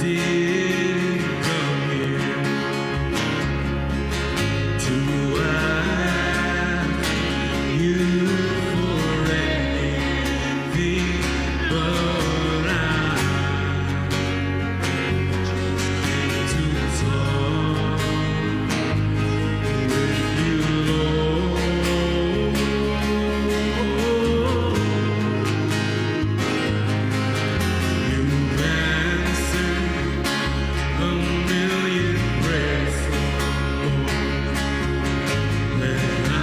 did come here to ask you for anything, but I just came to talk with you, Lord. You've answered a million prayers, Lord, that I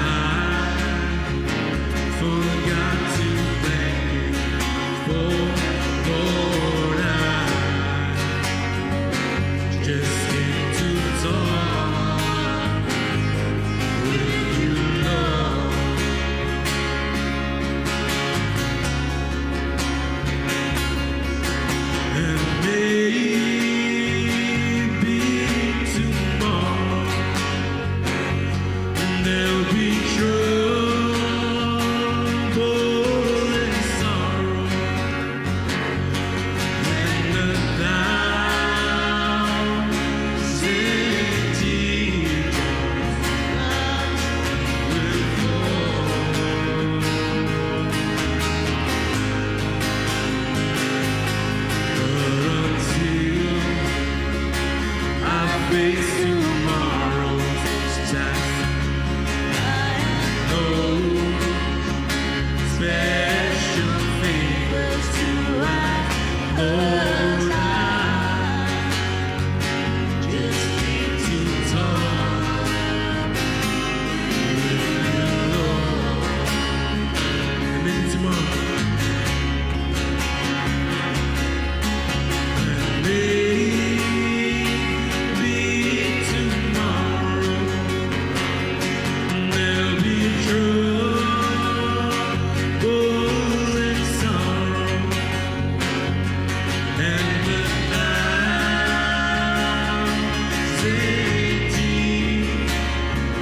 forgot to thank you for. Lord, I just came to talk with you, Lord. And maybe tomorrow there'll be trouble and sorrow, and 1,000 tears will fall. But until I face tomorrow's task, no special favors to ask. Lord, I just need to talk with you, Lord. And maybe tomorrow, and maybe tomorrow there'll be trouble and sorrow, and 1,000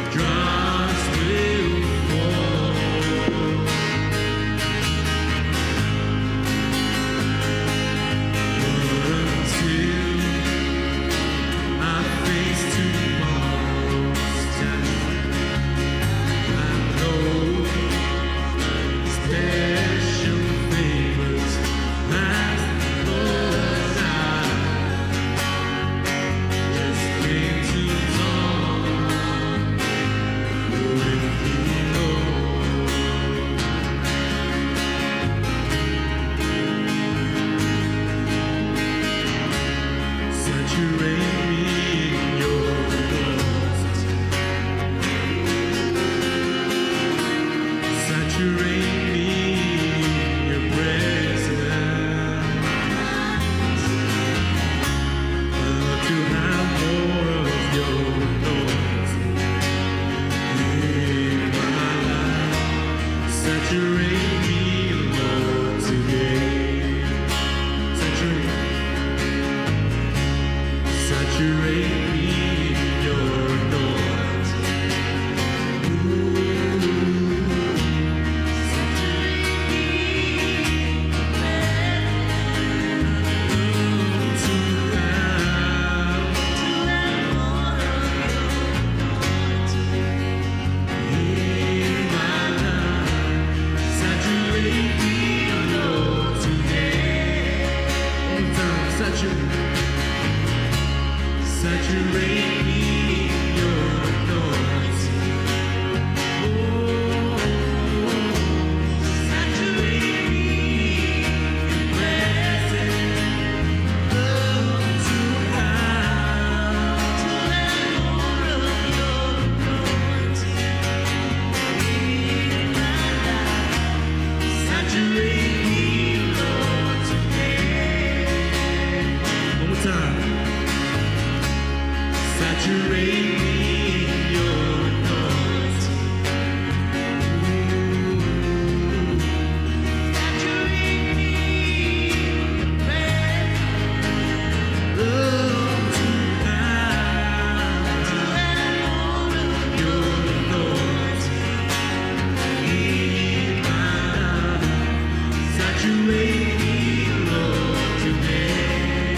teardrops will fall. But until I face tomorrow's task, I know special favors last. Lord, I just came to talk with you, Lord. Saturate me in your anointing. Saturate me in your presence. I love to have more of your anointing in my life. Saturate me, Lord, today. Saturate me in your anointing. Saturate me in your anointing. Saturate me in your presence. Love to have more of your anointing in my life. Saturate me, Lord, today. One more time. Saturate me in your anointing. Saturate me in your presence. Love to have more of your anointing in my life. Saturate me, Lord, today.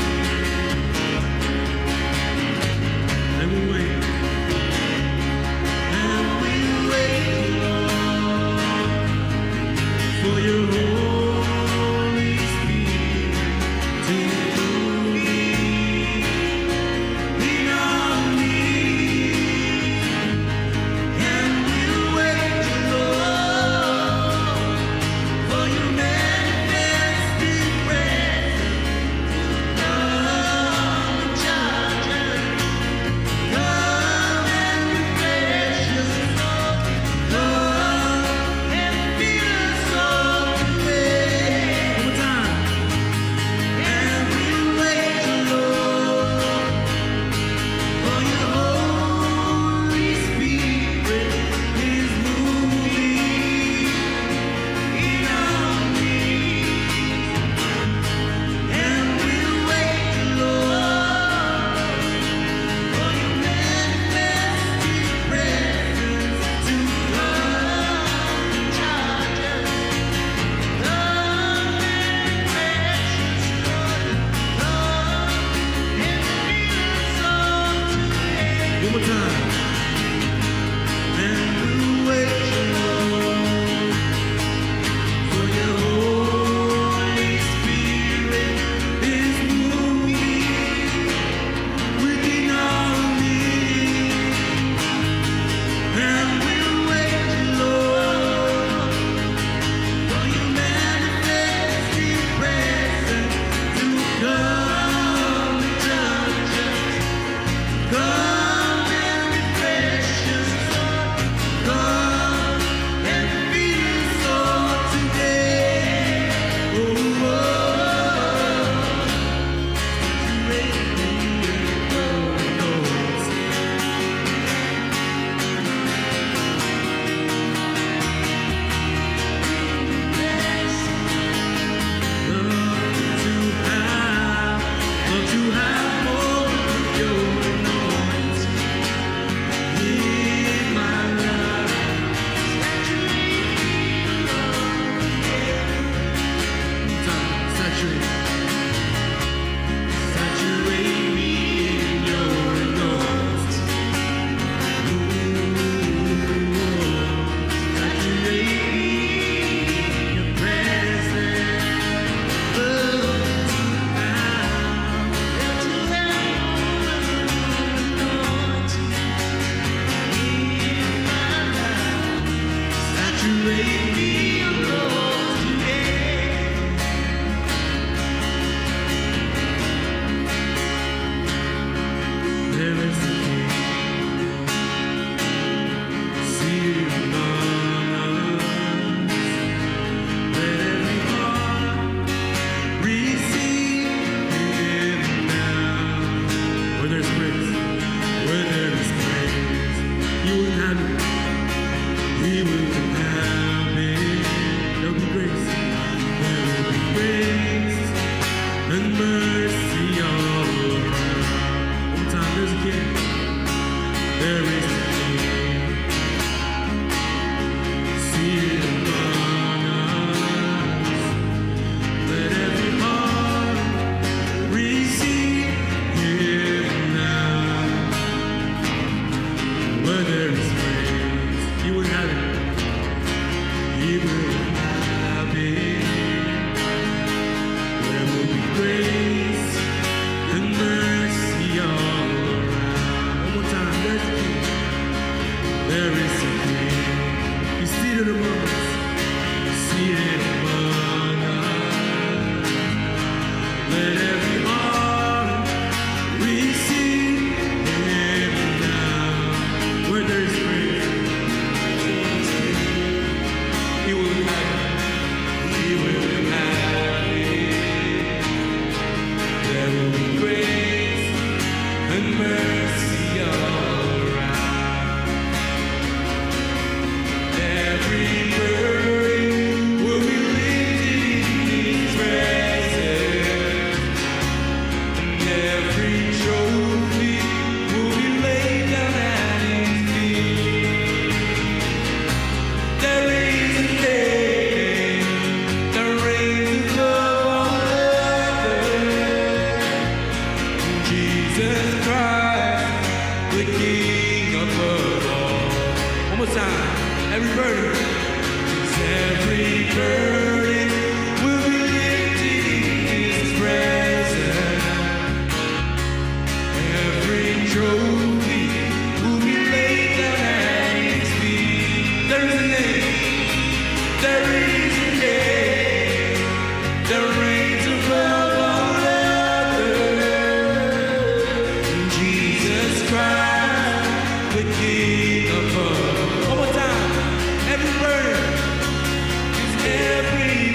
Love to have more of your anointing in my life. Saturate me in your anointing. Saturate me in your presence. Saturate me, Lord, today. There is a King seated among us. Let every heart receive Him now. Where there's praise, you will have it. He will have it. There will be grace. There will be grace and mercy all around. One time, there's a King. There is a King seated among us. Let every heart receive Him now. Where there is praise, He will have it. He will have it. There will be grace and mercy all around. One more time, there's a King. There is a King. He's seated among us. Seated among us. Let every heart receive Him now. Where there is praise, He will have it. He will have it. There will be grace and mercy all around. Every burden will be lifted in His presence, and every trophy will be laid down at His feet. There is a name that reigns above all others. Jesus Christ, the King above all. One more time. Every burden will be lifted in His presence. Every trophy will be laid down at His feet. There is a name. There is a name that reigns above all others. Jesus Christ, the King above. One more time. Every burden is every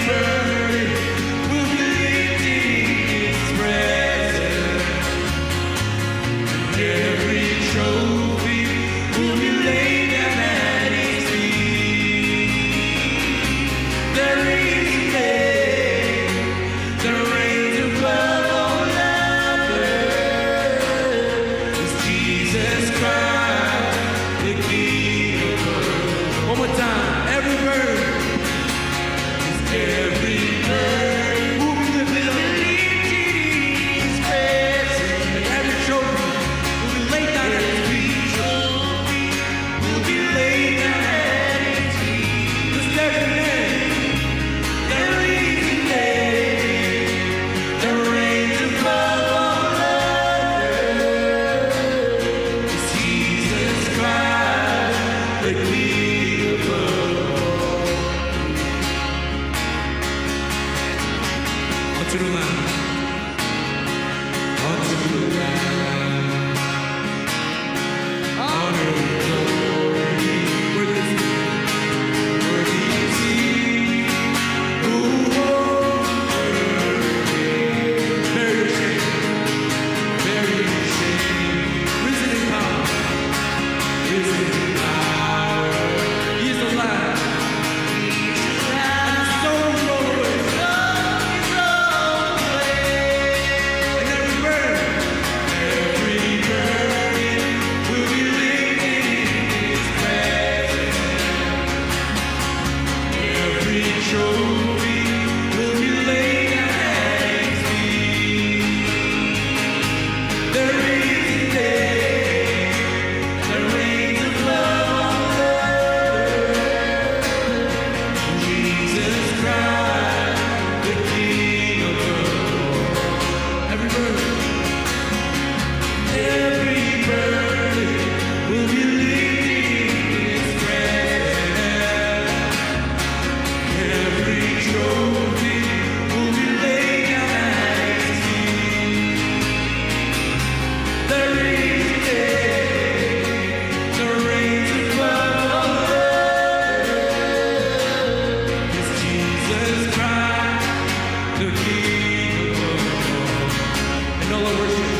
all our worship.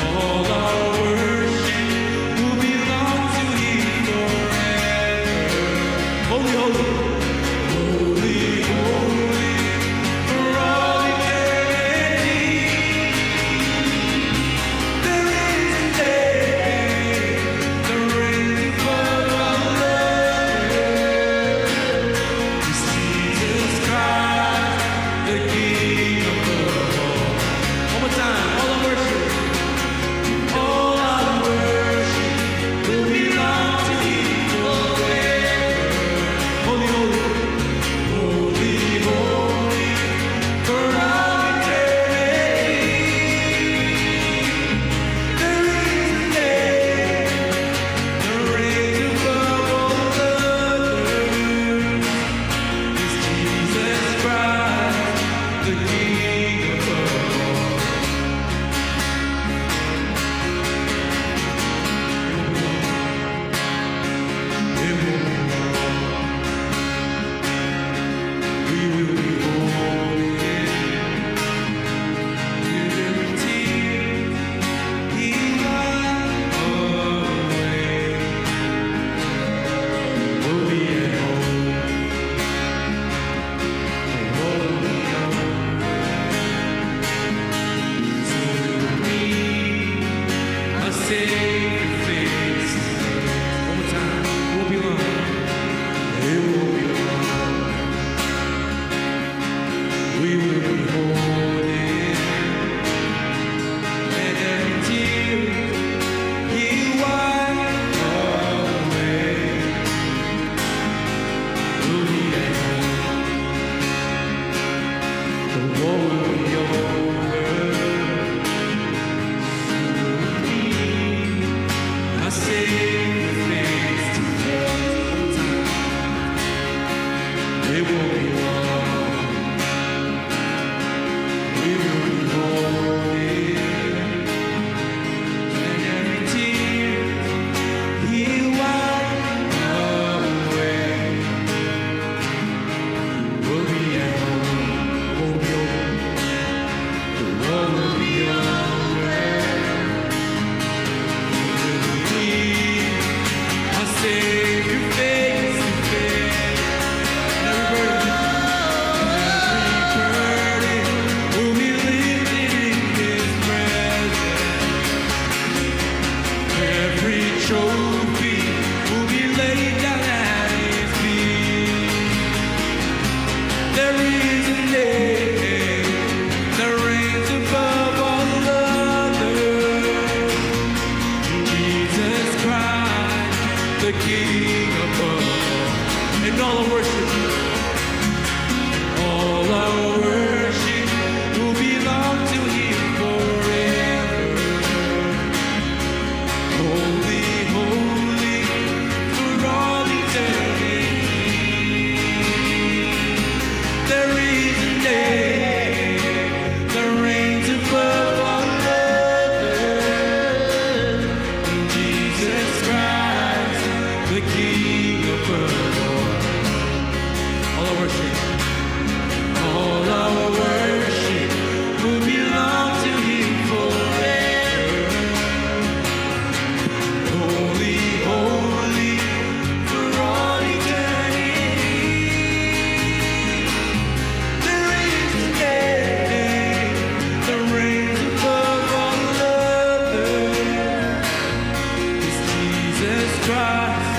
All our worship will belong to Him forever. Holy, holy, holy, holy, for all eternity. There is a day, the reigning above all earth. Is Jesus Christ, the King above all. One more time, all our worship. All our worship will belong to Him forever. Holy, holy, holy, holy, for all eternity. There is a day, the reign above all others. Is Jesus Christ, the King above all. We will be holy. Every tear He wiped away. We'll be at home. We'll be to me, a Savior face. One more time. We'll be alone. It will be alone. We will be holy. And every tear He wiped away. We'll be at home. The war will be over. I Savior face to face. It will be one. We will be holy. And every tear He wiped away. We'll be at home. Won't be over. The war will be over. I Savior face to face. Every burden will be lifted in His presence. Every trophy will be laid down at His feet. There is a name that reigns above all others. Jesus Christ, the King above all. And all our worship, all our worship will belong to Him forever. Holy, holy, for all eternity. There is a name that reigns above all others. Jesus Christ, the King above all. All our worship, all our worship will belong to Him forever. Holy, holy, for all eternity. There is a name that reigns above all others. Is Jesus Christ,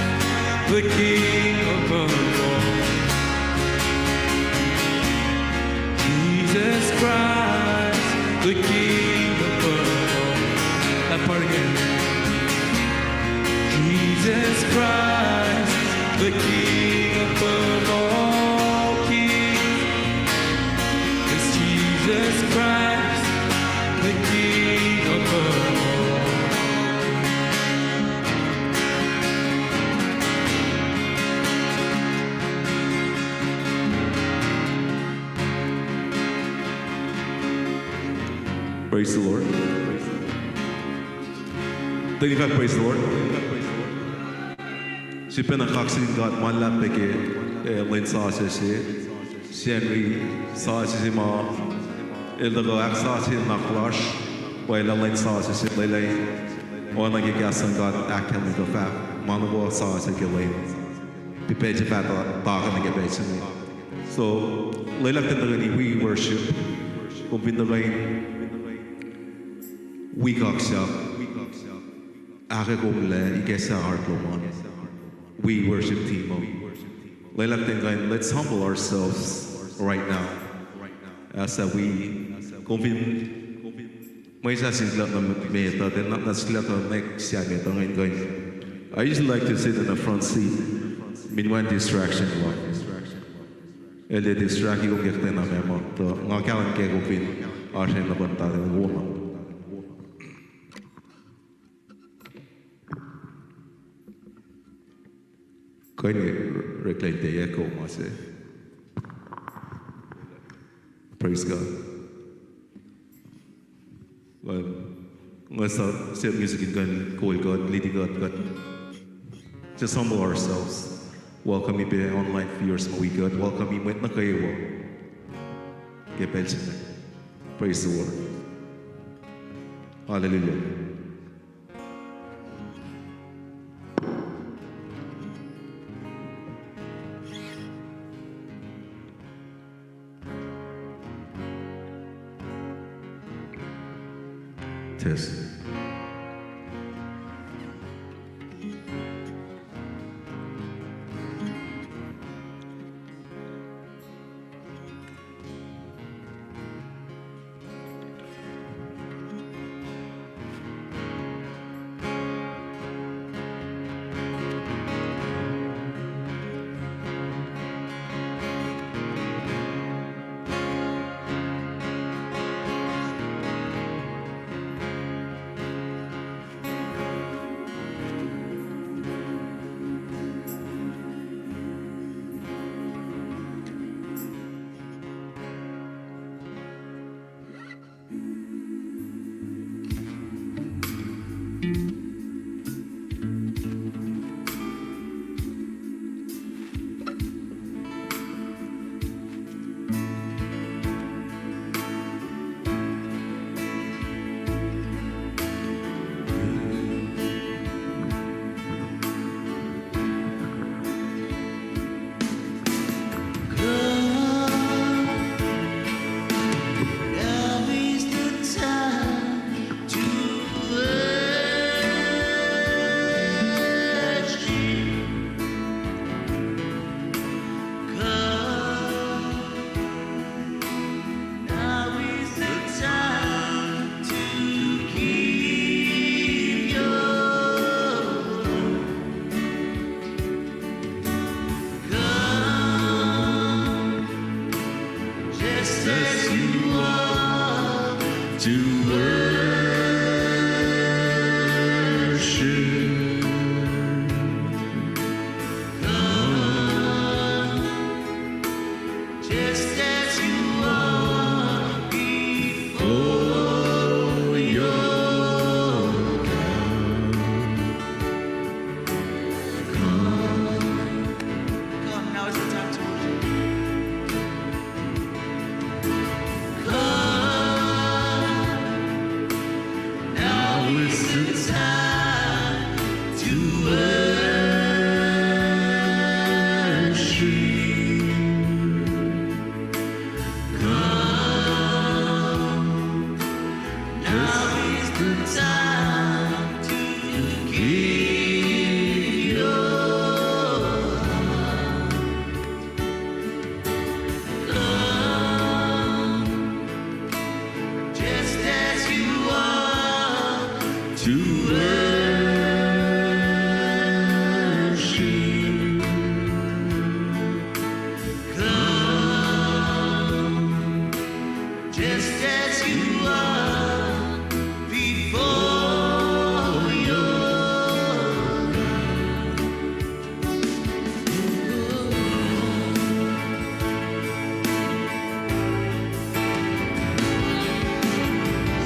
the King above all. Jesus Christ, the King above all. That part again. Jesus Christ, the King above all kings. It's Jesus Christ, the King above all. Praise the Lord. Dignify praise the Lord. Si pinakaksin God manlap peke lin sa si Henry sa si ma Ildago access in Naklash, while the light sauce is in Lele, on like a gas and got acting with the fat, Monobo sauce at Gilane. The page of battle, dog and the base. So, Lela can we worship, open the rain, we coxa, Agagomle, Igesa Artloman. We worship Timo. Lela can let's humble ourselves right now. As we convene. I usually like to sit in the front seat. Meanwhile, distraction. Ele distract yung gekte na memo. To ngakalan ke gupin. Arsen na banta ng woman. Kaya ni reclaim the echo mase. Praise God. Let's set music in God, call God, leading God. Just humble ourselves. Welcome you be online viewers, my God. Welcome you went na kayo. Praise the Lord. Hallelujah. Test.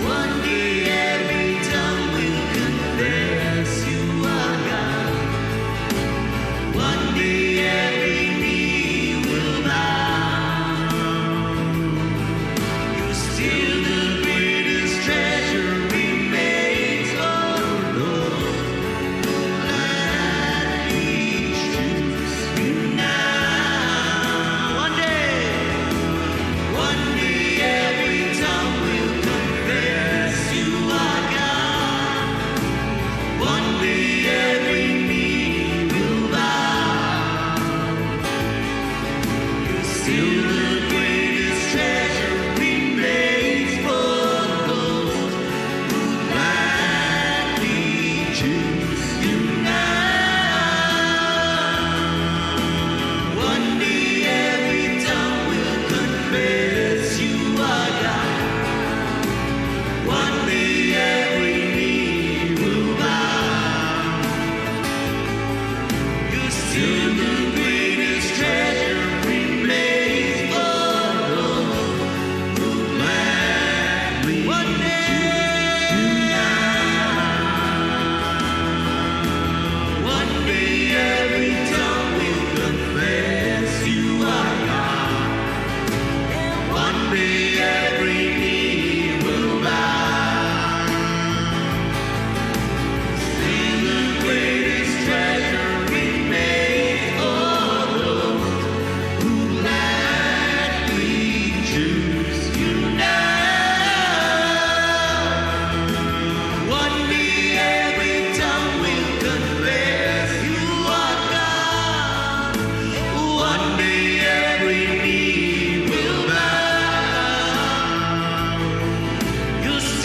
One day every tongue will confess.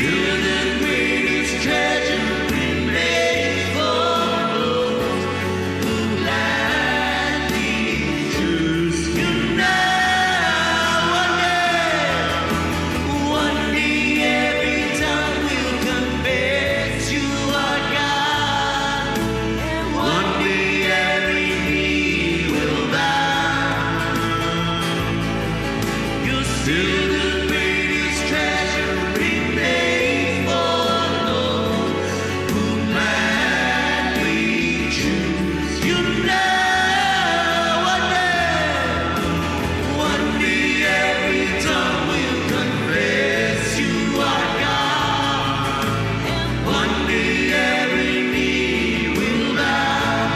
still the greatest treasure remains for those who gladly choose you now. One day every tongue will confess you are God. One day every knee will bow. You're still the greatest treasure remains for those who gladly choose you now. One day every tongue will confess you are God. One day every knee will bow.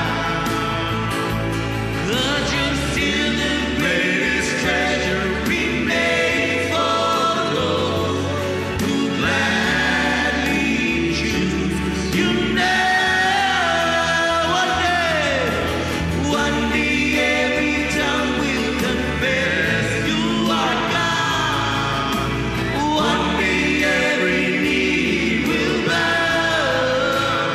'Cause you're still the greatest treasure remains for those who gladly choose you now. One day every tongue will confess you are God. One day every knee will bow.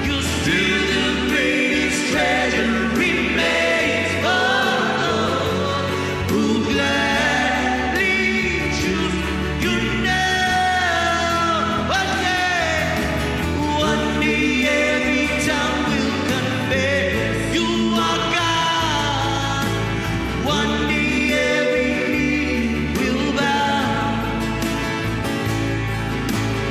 You're still the greatest treasure remains for those who gladly choose you now. One day every tongue will confess you are God. One day every knee will bow.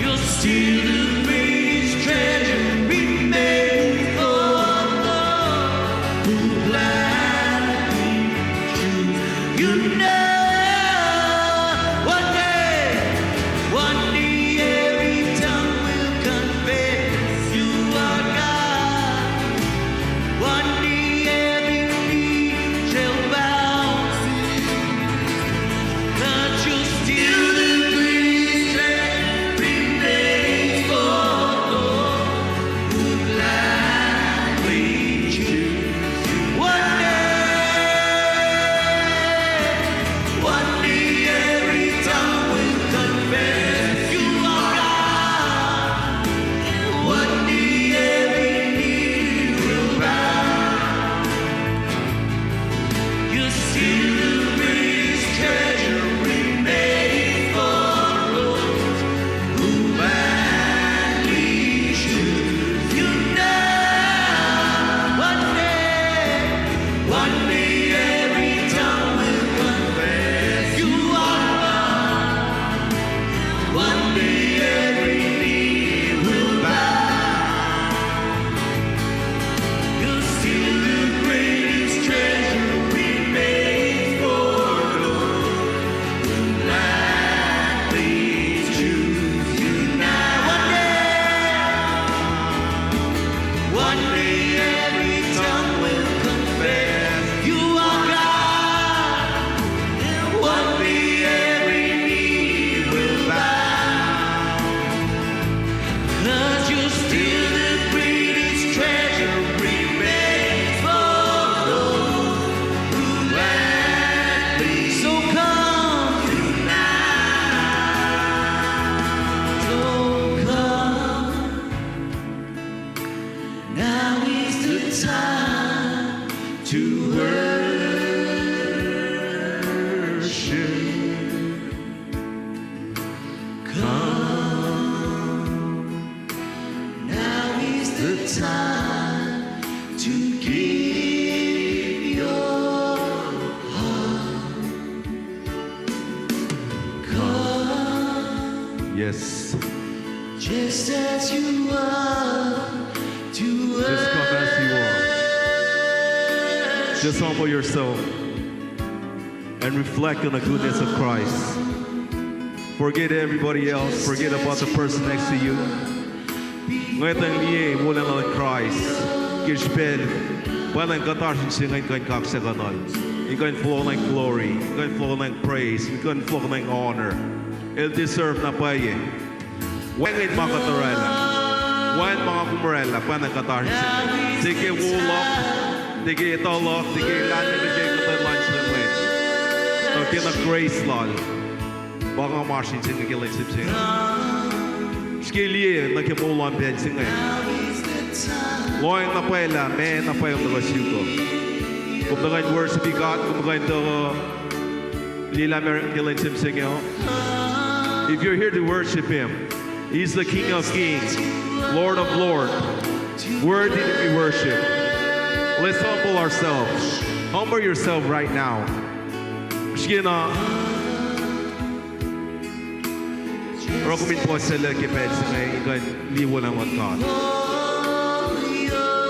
You're still the greatest treasure remains for those who gladly choose you now. One day every tongue will confess you are God. One day every knee shall bow. 'Cause you're still the greatest treasure remains for those who gladly choose you. One day every tongue will confess you are God. One day every knee will bow. You're still the greatest treasure remains for those who gladly choose you now. One day every tongue will confess you are God. One day every knee will bow. You're still the greatest treasure remains for those who gladly choose you now. One day every tongue will confess you are God. One day every knee will bow. 'Cause you're still the greatest treasure remains for those who gladly. So come now. So come. Now is the time to worship. Come. Now is the time to give your heart. Come. Yes. Just as you are to Just come as you are. Just humble yourself and reflect on the goodness of Christ. Forget everybody else. Forget about the person next to you. Ngayon liye mula ng Christ. Kirchbel. Walang katarsin siya ngayon kag sa kanon. Ikaw flow ng glory. Ikaw flow ng praise. Ikaw flow ng honor. El deserve na pa eh. Wangit mga katarela. Wangit mga kumurela. Panang katarsin siya. Sige wulok. Sige itolok. Sige lanin na siya katay lunch na ngayon. So get a grace, Lord. Baka marchin sing gilin sip sing. Skili na ke molon ben sing. Loin na pela, me na pa yung nagasuko. Kung nagain worship God, kung nagain to lila mer gilin sip sing yo. If you're here to worship Him, He's the King of Kings, Lord of Lords, worthy to be worshipped. Let's humble ourselves. Humble yourself right now. Shkina. Rokumin po sila kiped sa ngay ikan liwo ng God.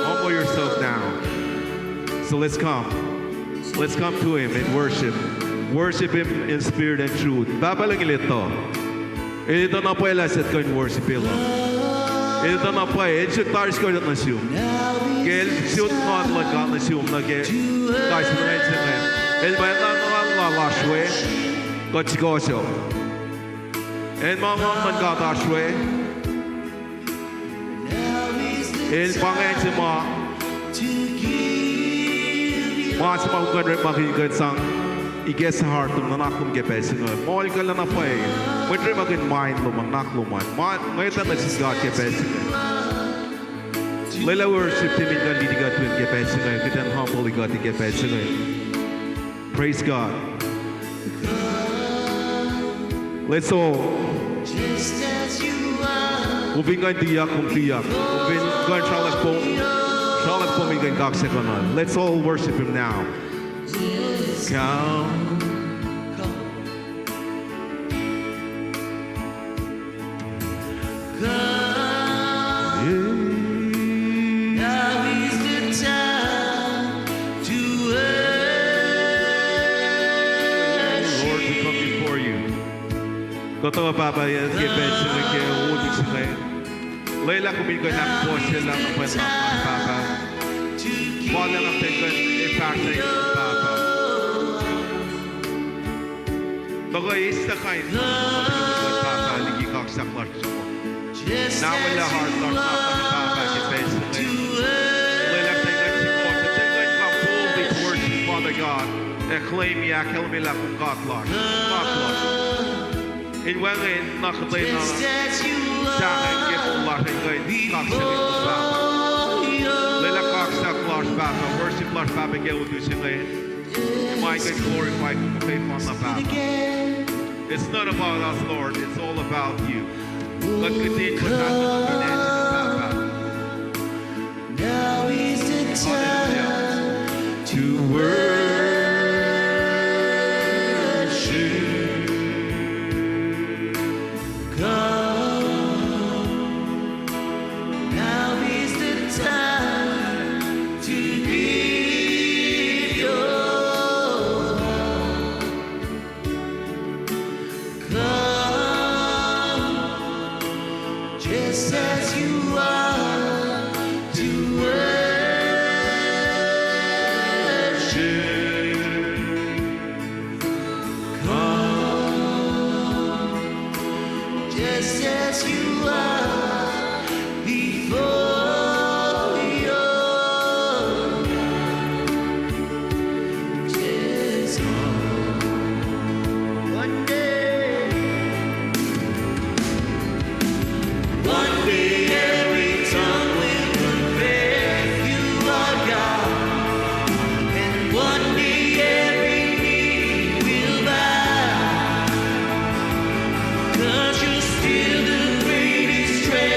Humble yourself now. So let's come. Let's come to Him and worship. Worship Him in spirit and truth. Babalang ilito. Ilito na po ila set ko in worship Him. Ilito na po eh. Ilito taris ko na siyo. Kaya siyo na lang na siyo. Nage guys na rin siya ngayon. Ilmay na nga lashwe. Kochikosyo. En mga nagkatashwe. El pangayon si mga sa mga kagad makikagad sang iges sa heart ng nanakum kepes nga. Mahal ka lang na pa eh. Pwede maging mind lumang nakluman. Ngayon na nagsigat kepes nga. Layla worship timin ka linigat with kepes nga. Kita humble igat kepes nga. Praise God. Let's all Ubingan tiyak kung tiyak. Ubingan shalas po may gagaksa ka na. Let's all worship Him now. Come. Now is the time to Lord, we come before you. Koto Papa, yes, give it to the care, hold it to the Layla kumin ko na po sila ng pwede ng Papa. Wala lang tayo impact na yung Papa. Bago isa kayo ng Papa, ligi kak sa kwarto mo. Na wala heart, Lord, Papa, kipes na Layla tayo si Kosa, tayo come boldly towards you, Father God. Acclaim ya, kalmila kung God, Lord. God, Lord. Inwangin nakatay na sa akin kipulah ay kayo kaksalit ng Papa. Lila kaksak Lord Papa, worship Lord Papa kayo utusin ngayon. May kayo glorify kung kayo pang na Papa. It's not about us Lord, it's all about you. God continue to have the connection of Papa. Now is the time to worship. Now is the time to give your heart. Come, just as you are, to worship. Come, just as you are. Before your just one day every tongue will confess you are God, and one day every knee will bow, 'cause you're still the greatest treasure.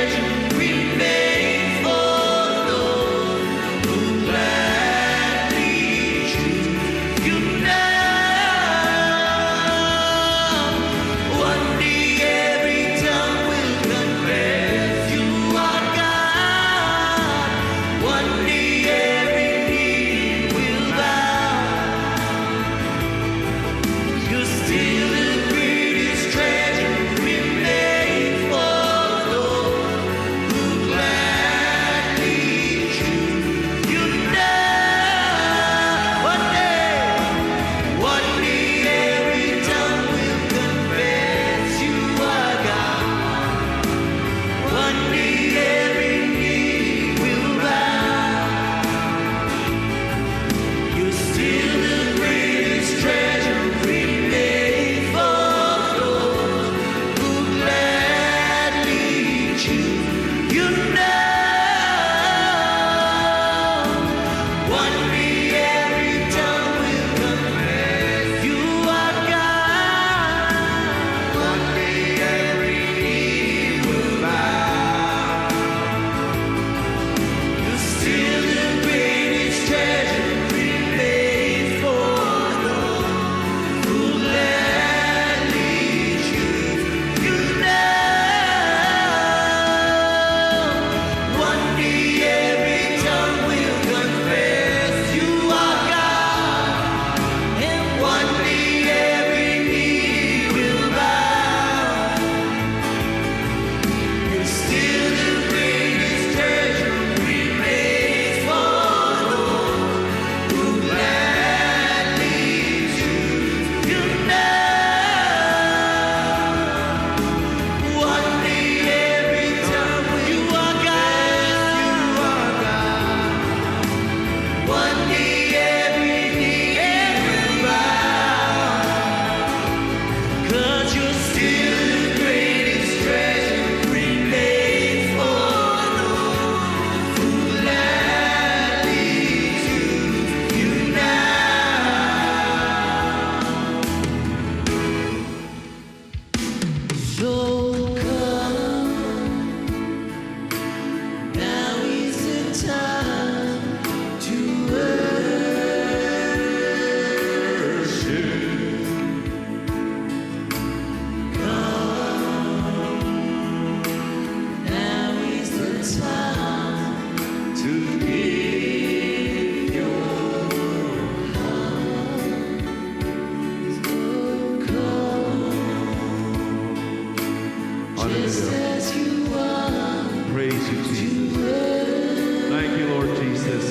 as you are. Praise you, Jesus. Thank you, Lord Jesus.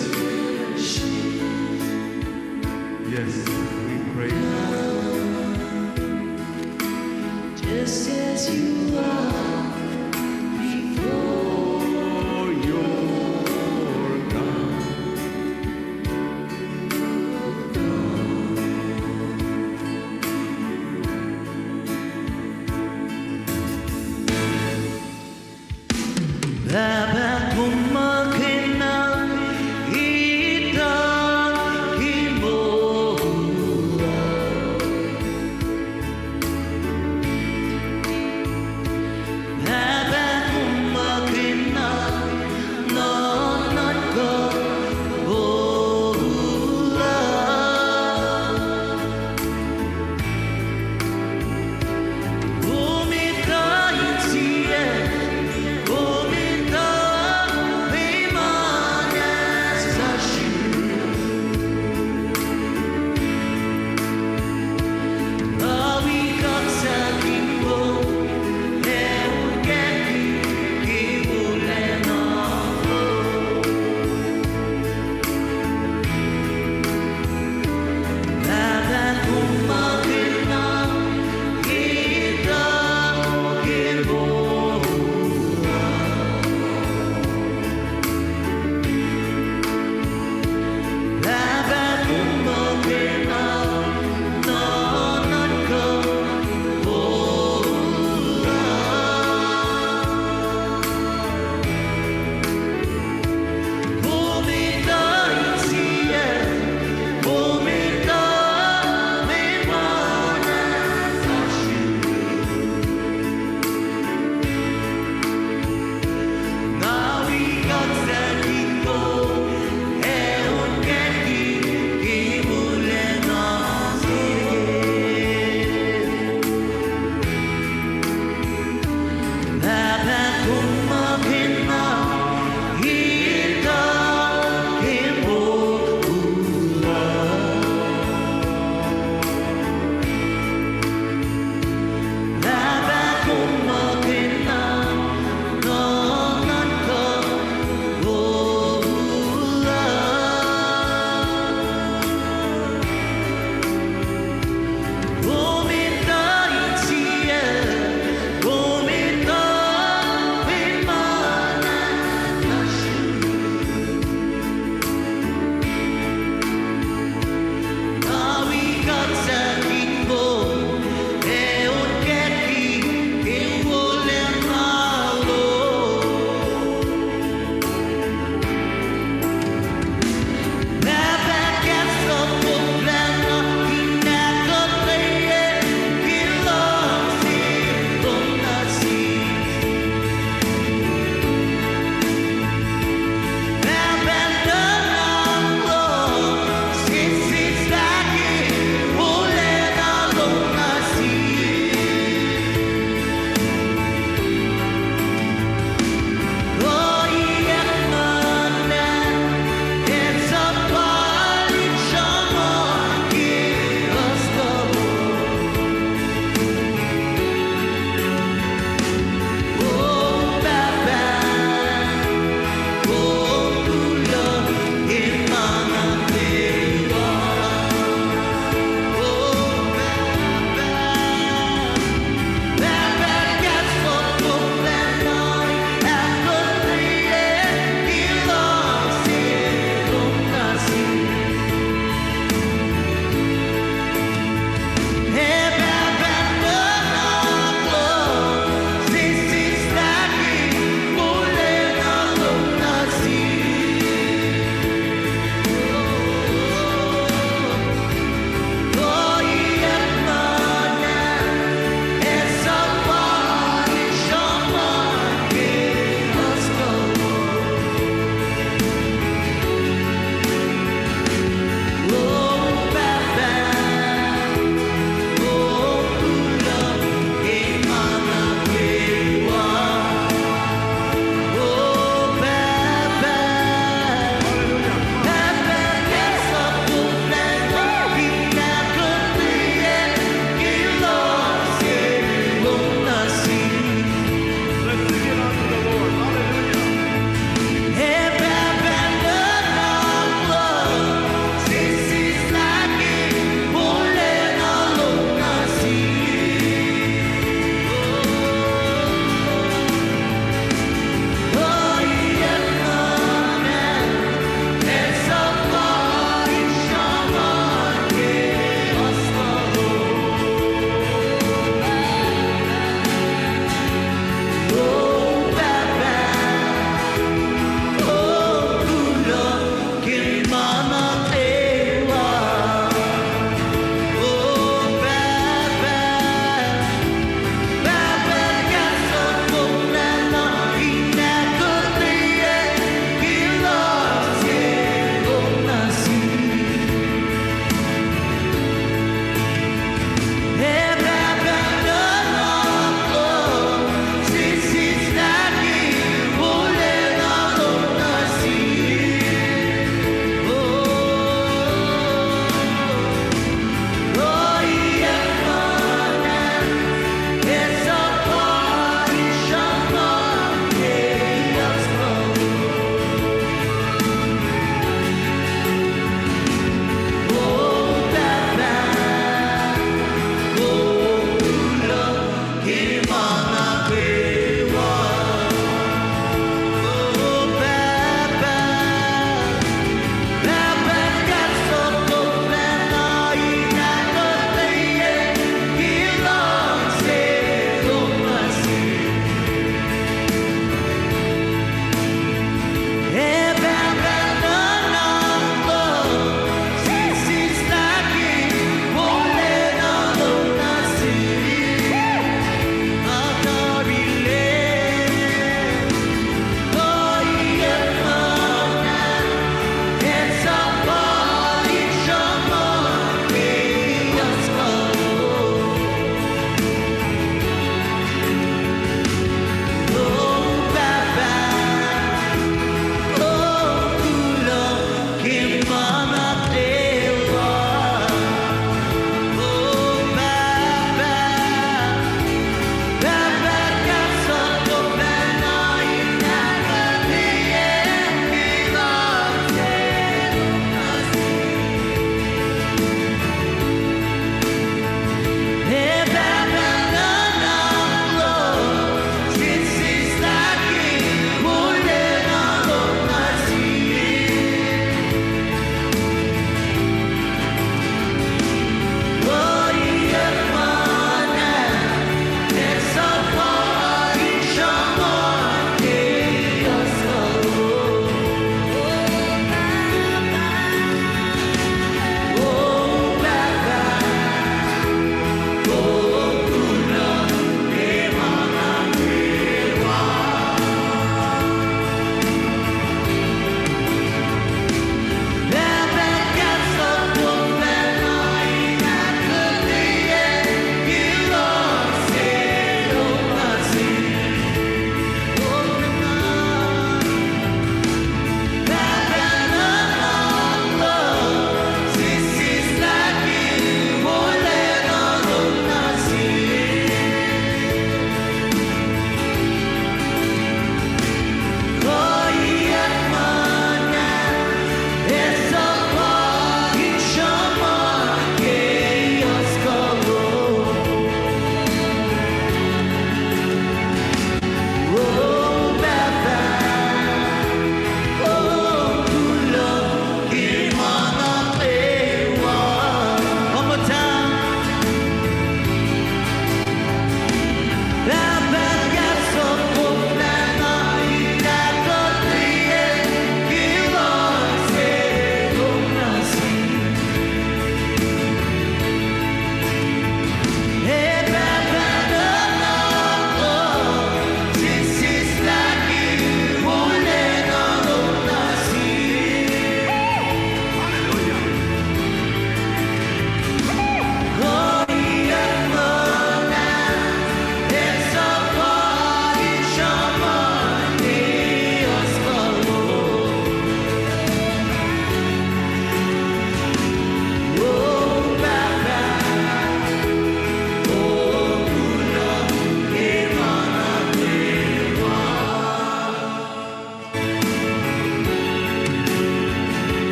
Yes, we praise you. Just as you are before Oh, your God. Baba kumakina ita himora Baba kumakina nonanko ora Umita itie Umita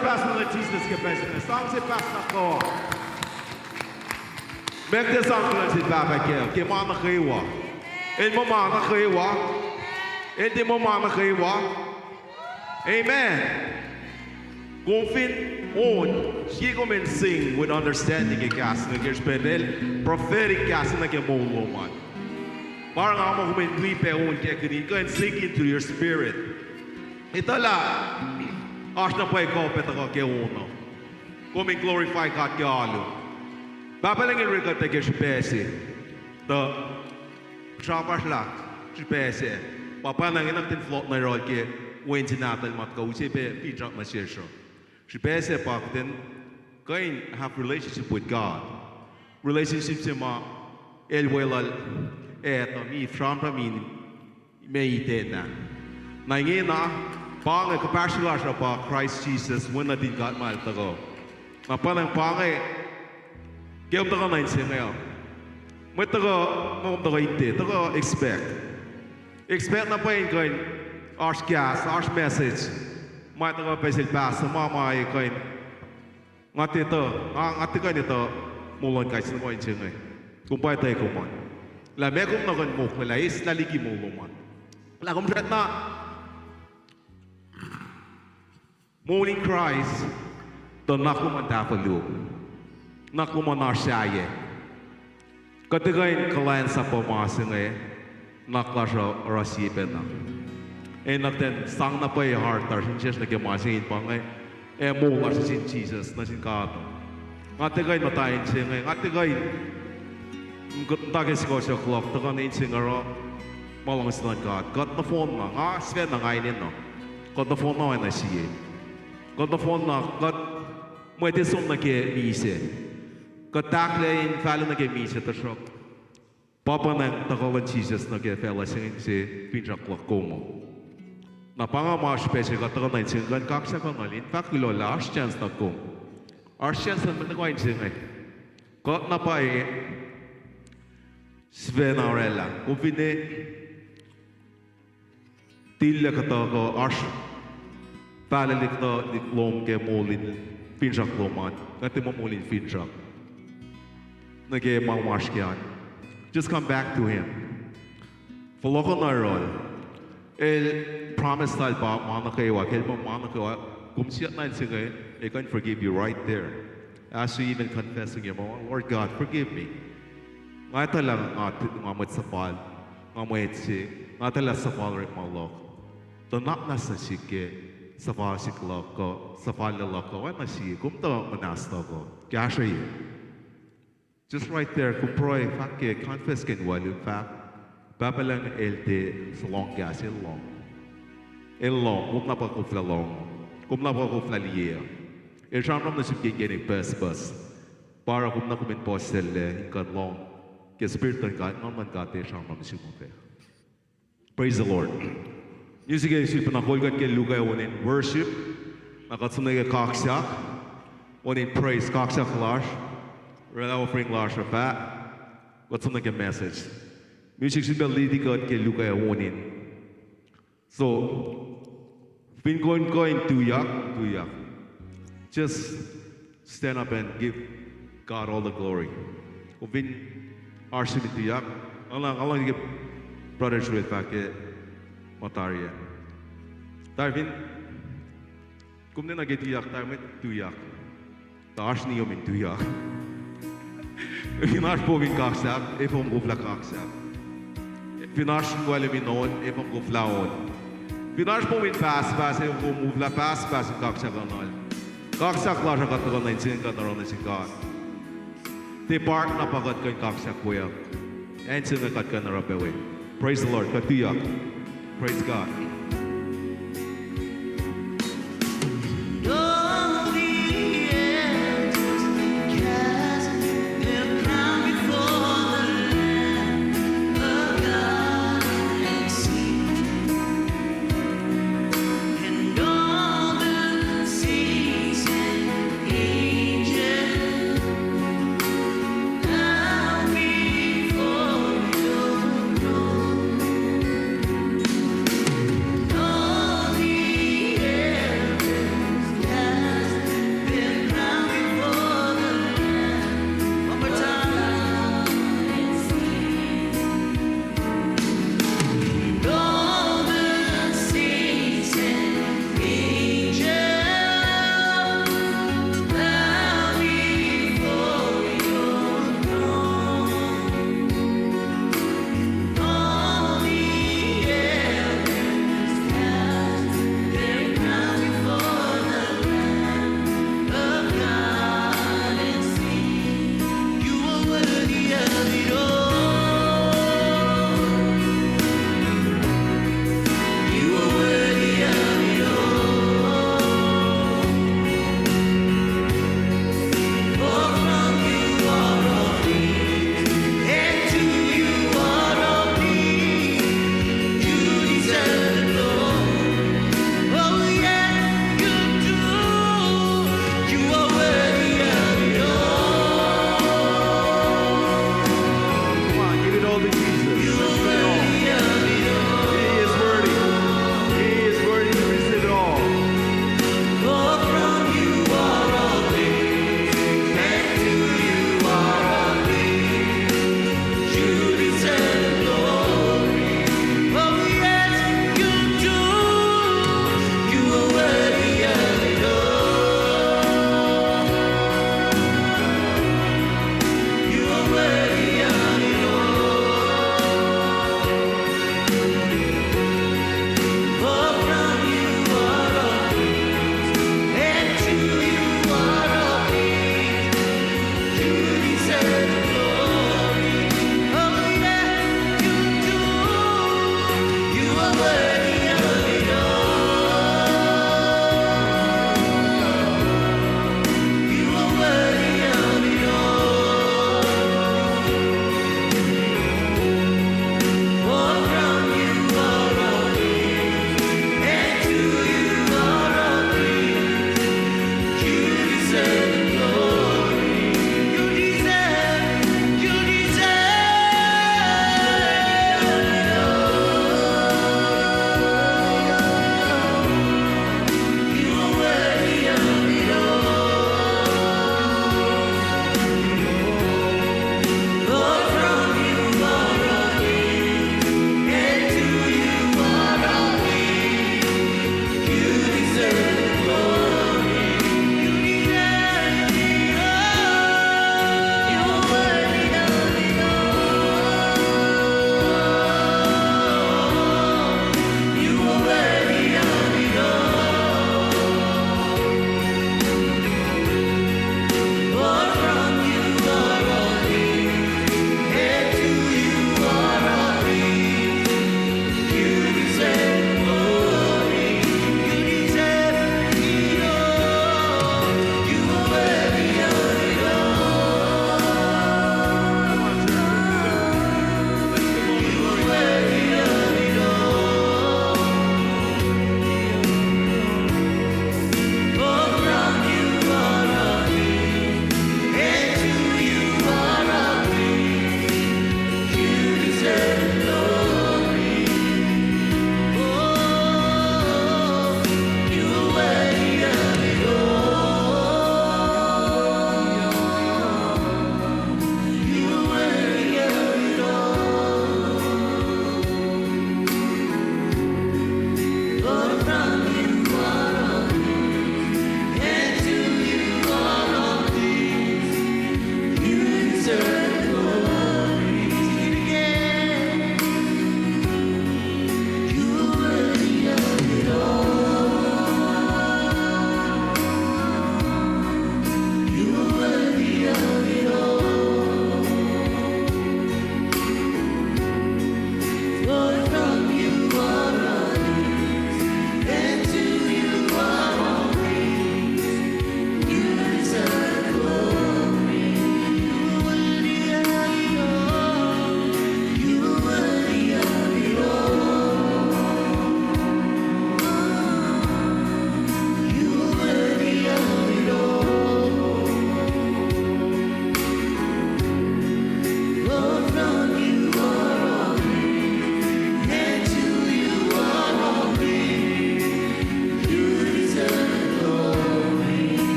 personal Jesus ke besne. Song se pasna ko. Mek de song lan sit ba ba ke ma na khoi wa. En mo ma na khoi wa. En de mo ma na khoi wa. Amen. Confin on, she come and sing with understanding ke gas na ke spedel prophetic gas na ke mo man. Parang amo come and weep on ke kini go and sing into your spirit. Itala ashna pa ko peta ko ke uno. Come and glorify God ke alu. Babalang in record ke spesi. The trapasla spesi. Papa nang inatin float na rol ke wentin natal mat ka usi pe pidrak na shesho. Spesi pa then going have relationship with God. Relationship se ma elwelal eto mi frampa min me itena. Nangina pange kapasula sa pa Christ Jesus when na din God mal tago. Napanang pange kaya tago na inse ngayon. May tago mo tago ite tago expect na pa in kain ars gas ars message. May tago pesil pass mama ay kain ngati to ngati kain ito mulon kay sino mo inse ngayon. Kumpay tayo kuman. La me kum na kan mo kala is laliki mo luman. La kum na morning cries to nakuman dapalu. Nakuman arsyaye. Katigain kalayan sa pamasing naklasya rasipen na. Nakten sang na pa hartar sinches na kimasingin pa mula sa sin Jesus na sin kato. Ngatigain matayin siya ngatigain Tagay ko siya clock, taga na insingaro, malang sinan God. God na phone na, nga sven na ngayon no. God na phone na ay nasiye. God na phone na, God mo iti sum na ke mise. God takle in falo na ke mise ta shop. Papa na tagalan Jesus na ke fela singin si pinjak clock ko mo. Napanga mga spesye ka taga na insingan kaksa ka ngalin, fakilo la ars chance na ko. Ars chance na managwa insingay. God na pa Sven Aurella, ufine tilla katako ash palelik to diklom ke molin pinjak loman, kati mo molin pinjak. Nage mawashkian. Just come back to him. Follow na rol. El promise tal pa mana kayo, kel mo mana kayo, kumsiyat na sige, I can forgive you right there. As you even confessing your mom, Lord God, forgive me. Nga talang ngamit sa pal, ngamit si, nga talang sa pal rin malok. Tanak na sa sige, sa pal si kloko, sa pal na loko, wala siya, kumta manasta ko. Kaya siya yun. Just right there, kumproy, fakye, confess kin walu, fak, babalang elte, sa long gas, ilong. Ilong, kum na pa kufla long, kum na pa kufla liya. Ilshamram na siya kikinig bus, para kum na kumin postel, hinkan long. Que Spirit ng God, naman kate siyang mamisimupe. Praise the Lord. Music ay silpa na kolgat kay Luka onin worship, nakatsunay ka kaksak, onin praise, kaksak lash, rela offering lash rafa, katsunay ka message. Music silpa lidi ka kay Luka onin. So, fin koin tuyak. Just stand up and give God all the glory. Fin Arsin tiyak, alang yung brother Shred pakai mataria. Tarvin, kumne na getiyak, tarvin tuyak. Tars niyo min tuyak. Finash po min kaksak, epom gufla kaksak. Finash ngwale min on, epom gufla on. Finash po min pas, epom gufla pas kaksak anal. Kaksak la siya katagal na insin katagal na si God. Depart na pagod ko yung kaksak kuya. And sinagat ka na rapewe. Praise the Lord. Katiyak. Praise God.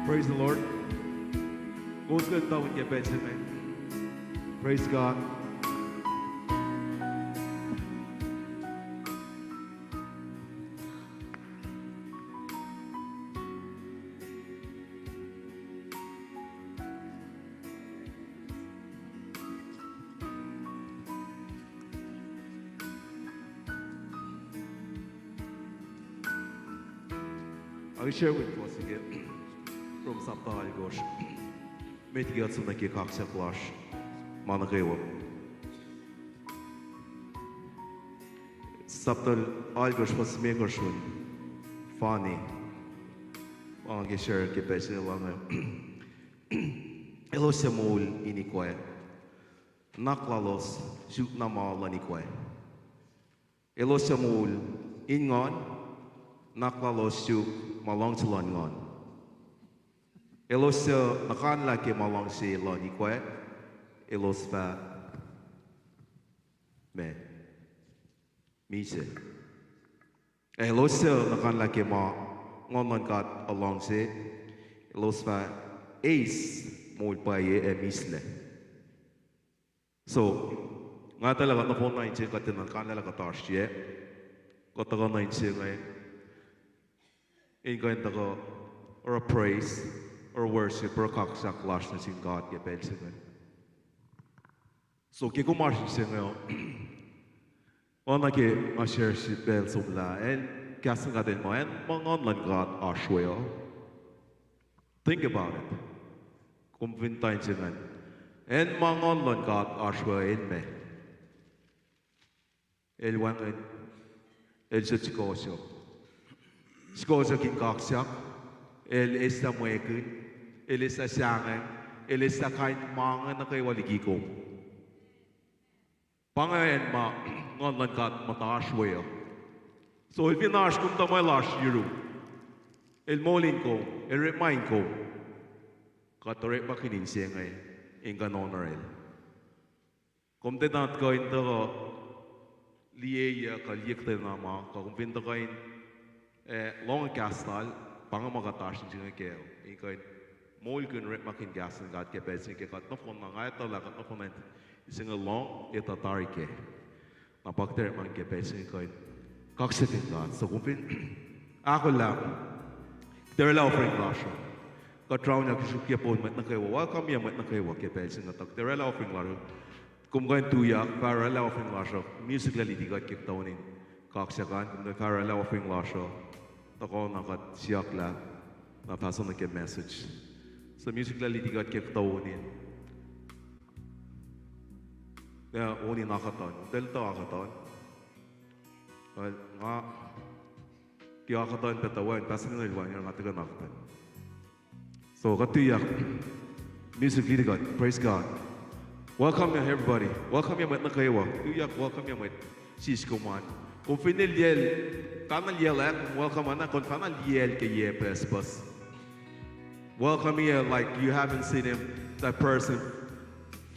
Praise the Lord. Gå ska ta och ge bättre mig. Praise God. I share with you once again from Saptahal Gosh. Met geld som ik kakse klas. Man gewo. Saptal Algosh was megoshun. Funny. Ang share ke pese lang. Elo semul inikwe. Naklalos juk namal inikwe. Elo semul ingon naklalos juk malong telon ngon. Elos nakan laki malong si loni kwe. Elos fa me mise. Elos nakan laki ma ngon kat along si. Elos fa ace mul pa ye misle. So nga talaga na po na inche katinan kanila katarsiye. Kataga na inche ngay. Ingayon taga or a praise or worship or kaksak lash na sing God ke bel sing. So ke kumar sing ngayon. Ona ke ma share si bel sumla and kasing gaden mo and mga online God ashweo. Think about it. Kung vintain singan. And mga online God ashweo in me. El wangan el sa chikosyo. Skoza kin kaksak, el esta muekun, el esta siangan, el esta kain mangan na kay waligiko. Pangayan ma ngon kat mataas weo. So el vinash kum tamay lash yiru. El molin ko, el remind ko. Katore makinin siya ngay, inga nonorel. Kum tenat ko into liya kalyekte nama, kum pinto ko long gastal, panga magatash ng keo. Ikaw mol kun rep makin gas ng gat ke pesi ke kat nopon na ngay tala kat nopon ising long itatari ke. Napakter man ke pesi ikaw kaksetin gat. So kumpin ako lang. There la offering lasho. Katraw niya kisukya po met na kayo. Welcome ya met na kayo ke pesi ngatak. There la offering lasho. Kumkain tuya para la offering lasho. Music la liti gat kip tawnin. Kaksakan kumkain para la offering lasho. Ako nakat siyak la na paso na ke message. Sa music la litigat ke tawunin. Na uni nakaton. Delta akaton. Well, nga ki akaton petawan paso na ilwan yung ngatiga nakaton. So katiyak music litigat. Praise God. Welcome ya everybody. Welcome ya met na kayo. Tiyak welcome ya met siskuman. Kung finil yel, kanal yel welcome ana, kung kanal yel ke ye prespas. Welcome here like you haven't seen him, that person,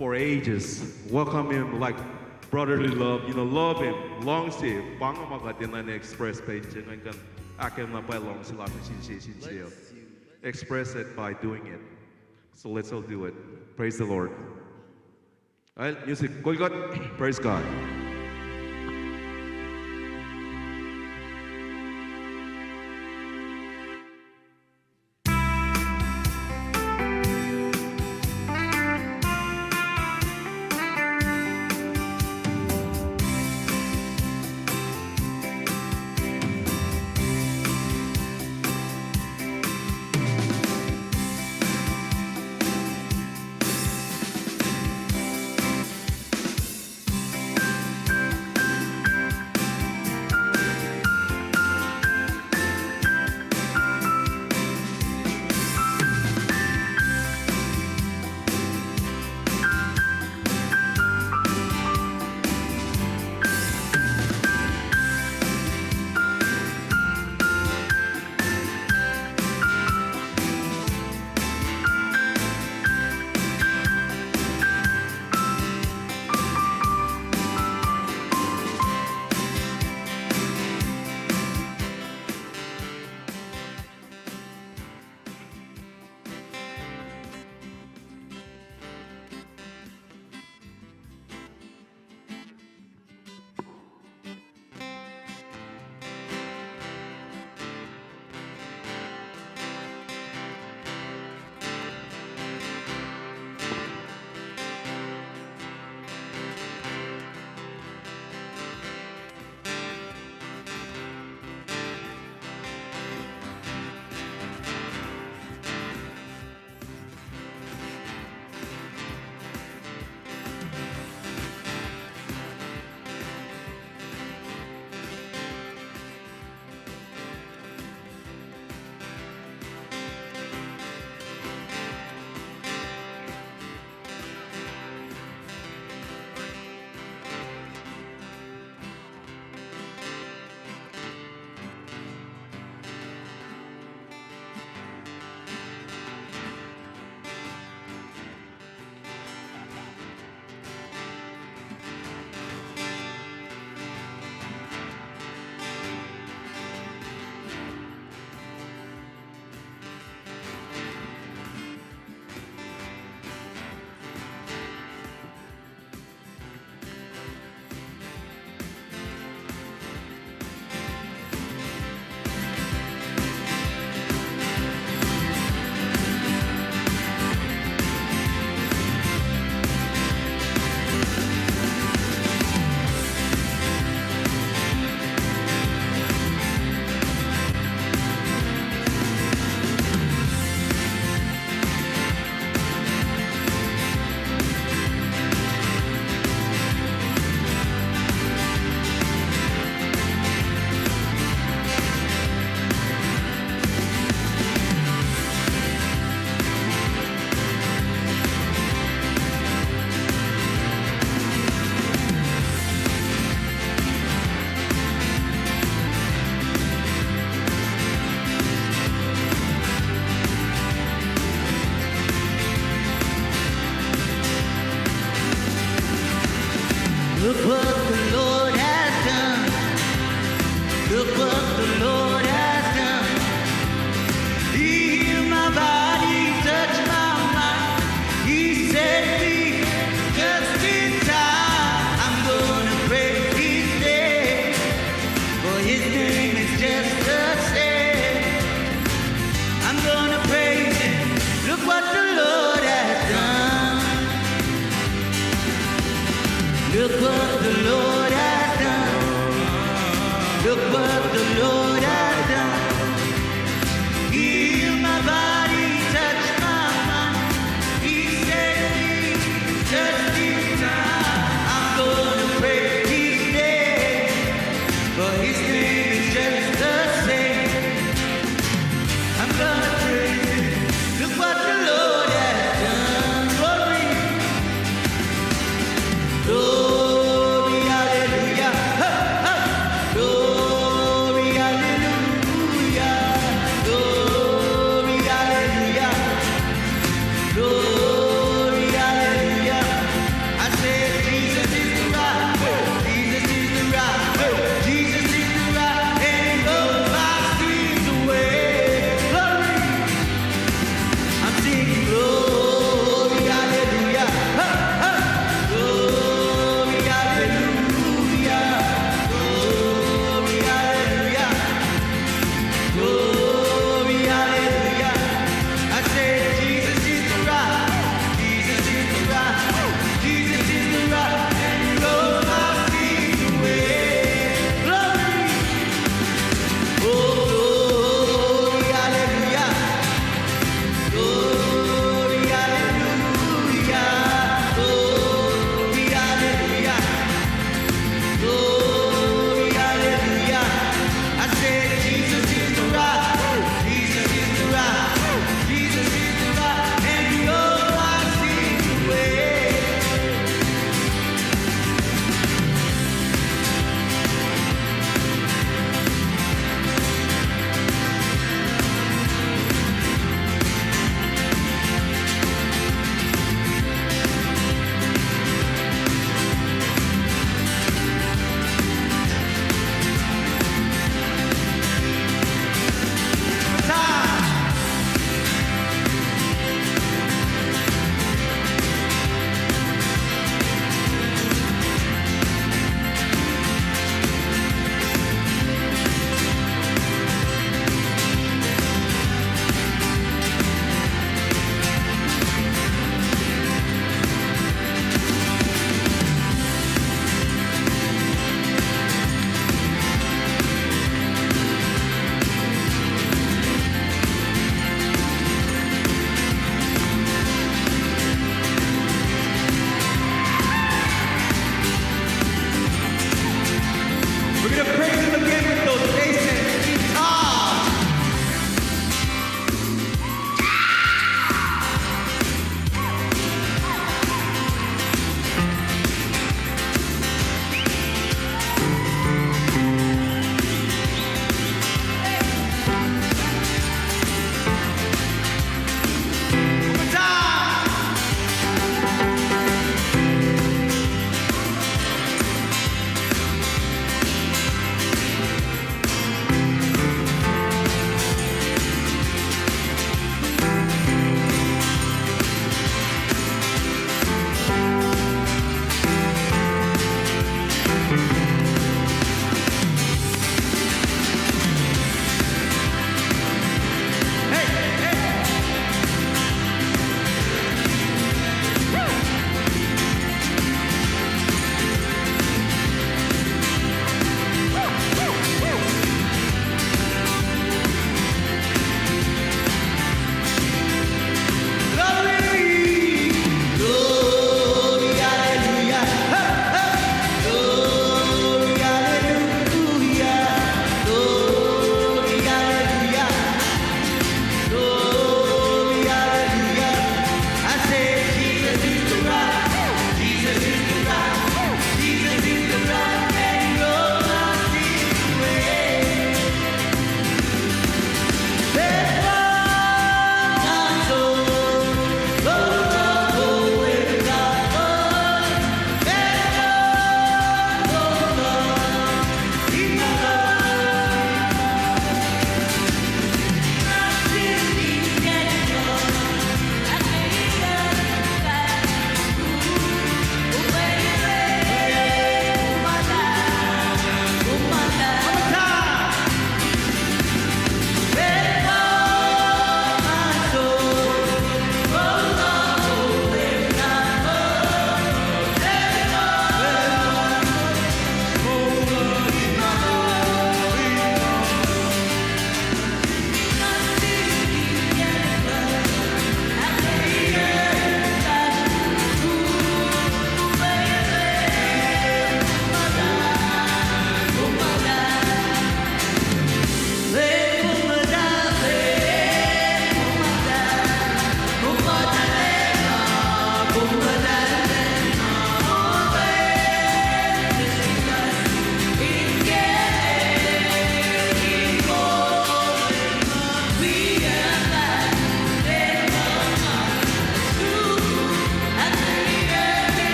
for ages. Welcome him like brotherly love, love him, long si, banga makatinan na express page, ngayon kan akin na pa long sila sincere. Express it by doing it. So let's all do it. Praise the Lord. All right, music, God, praise God. the Lord has done. Look what the Lord has done. Heal my body, touch my mind. He set me just in time. I'm gonna praise His name, for His name is just the same. I'm gonna praise Him. Look what the Lord has done. Glory, glory, hallelujah.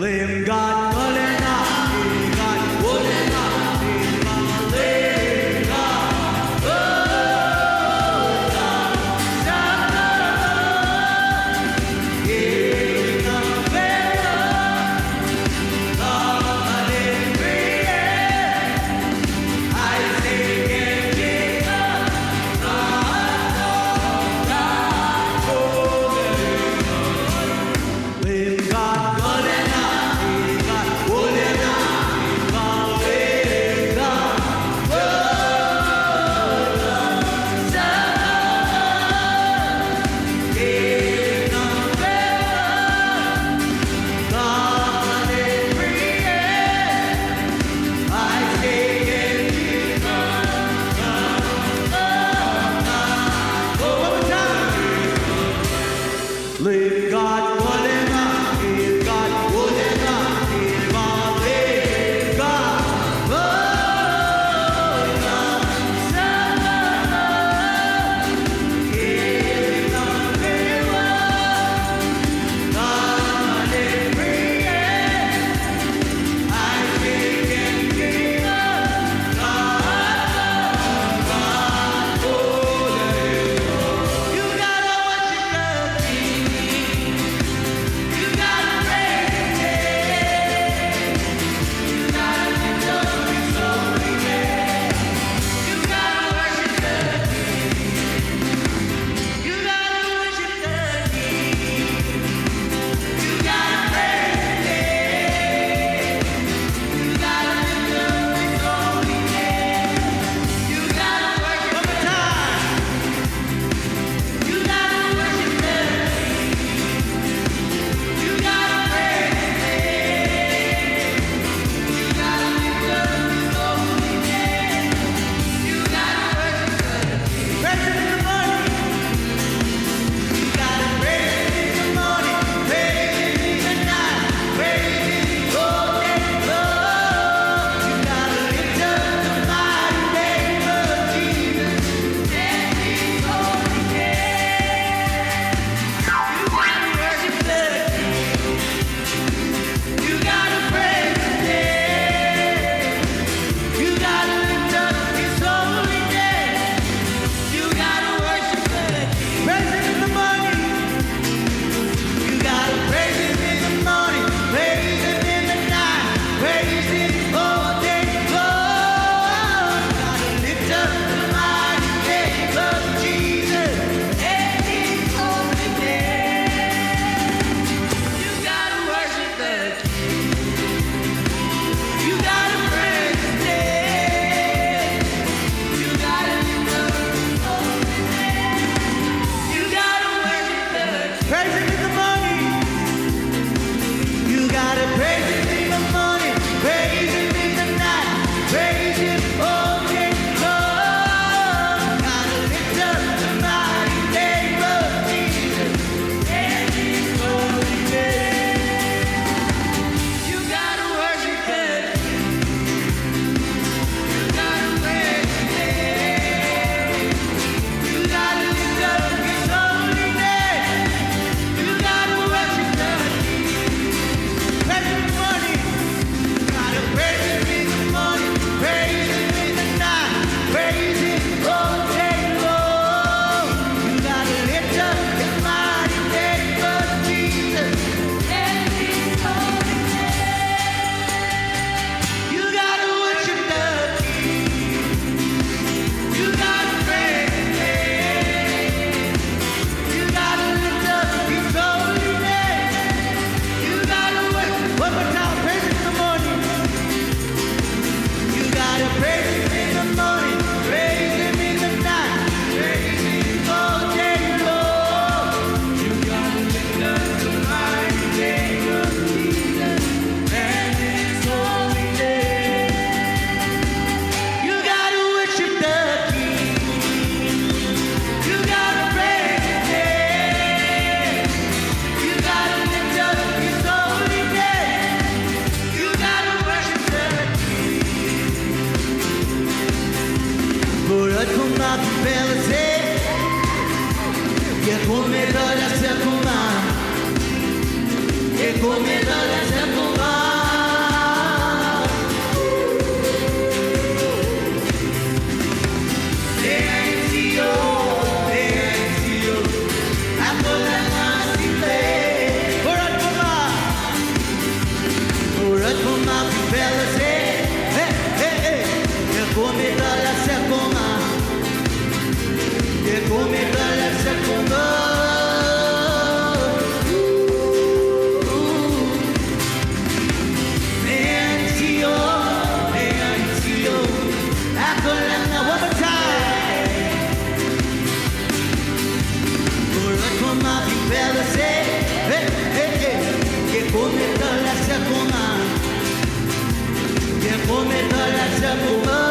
Lamb God, Molena, God, Molena, Lamb God, Live God, whatever, live God, whatever, live God, live God, come la lascia com'è prometto la seconda, ti prometto la seconda.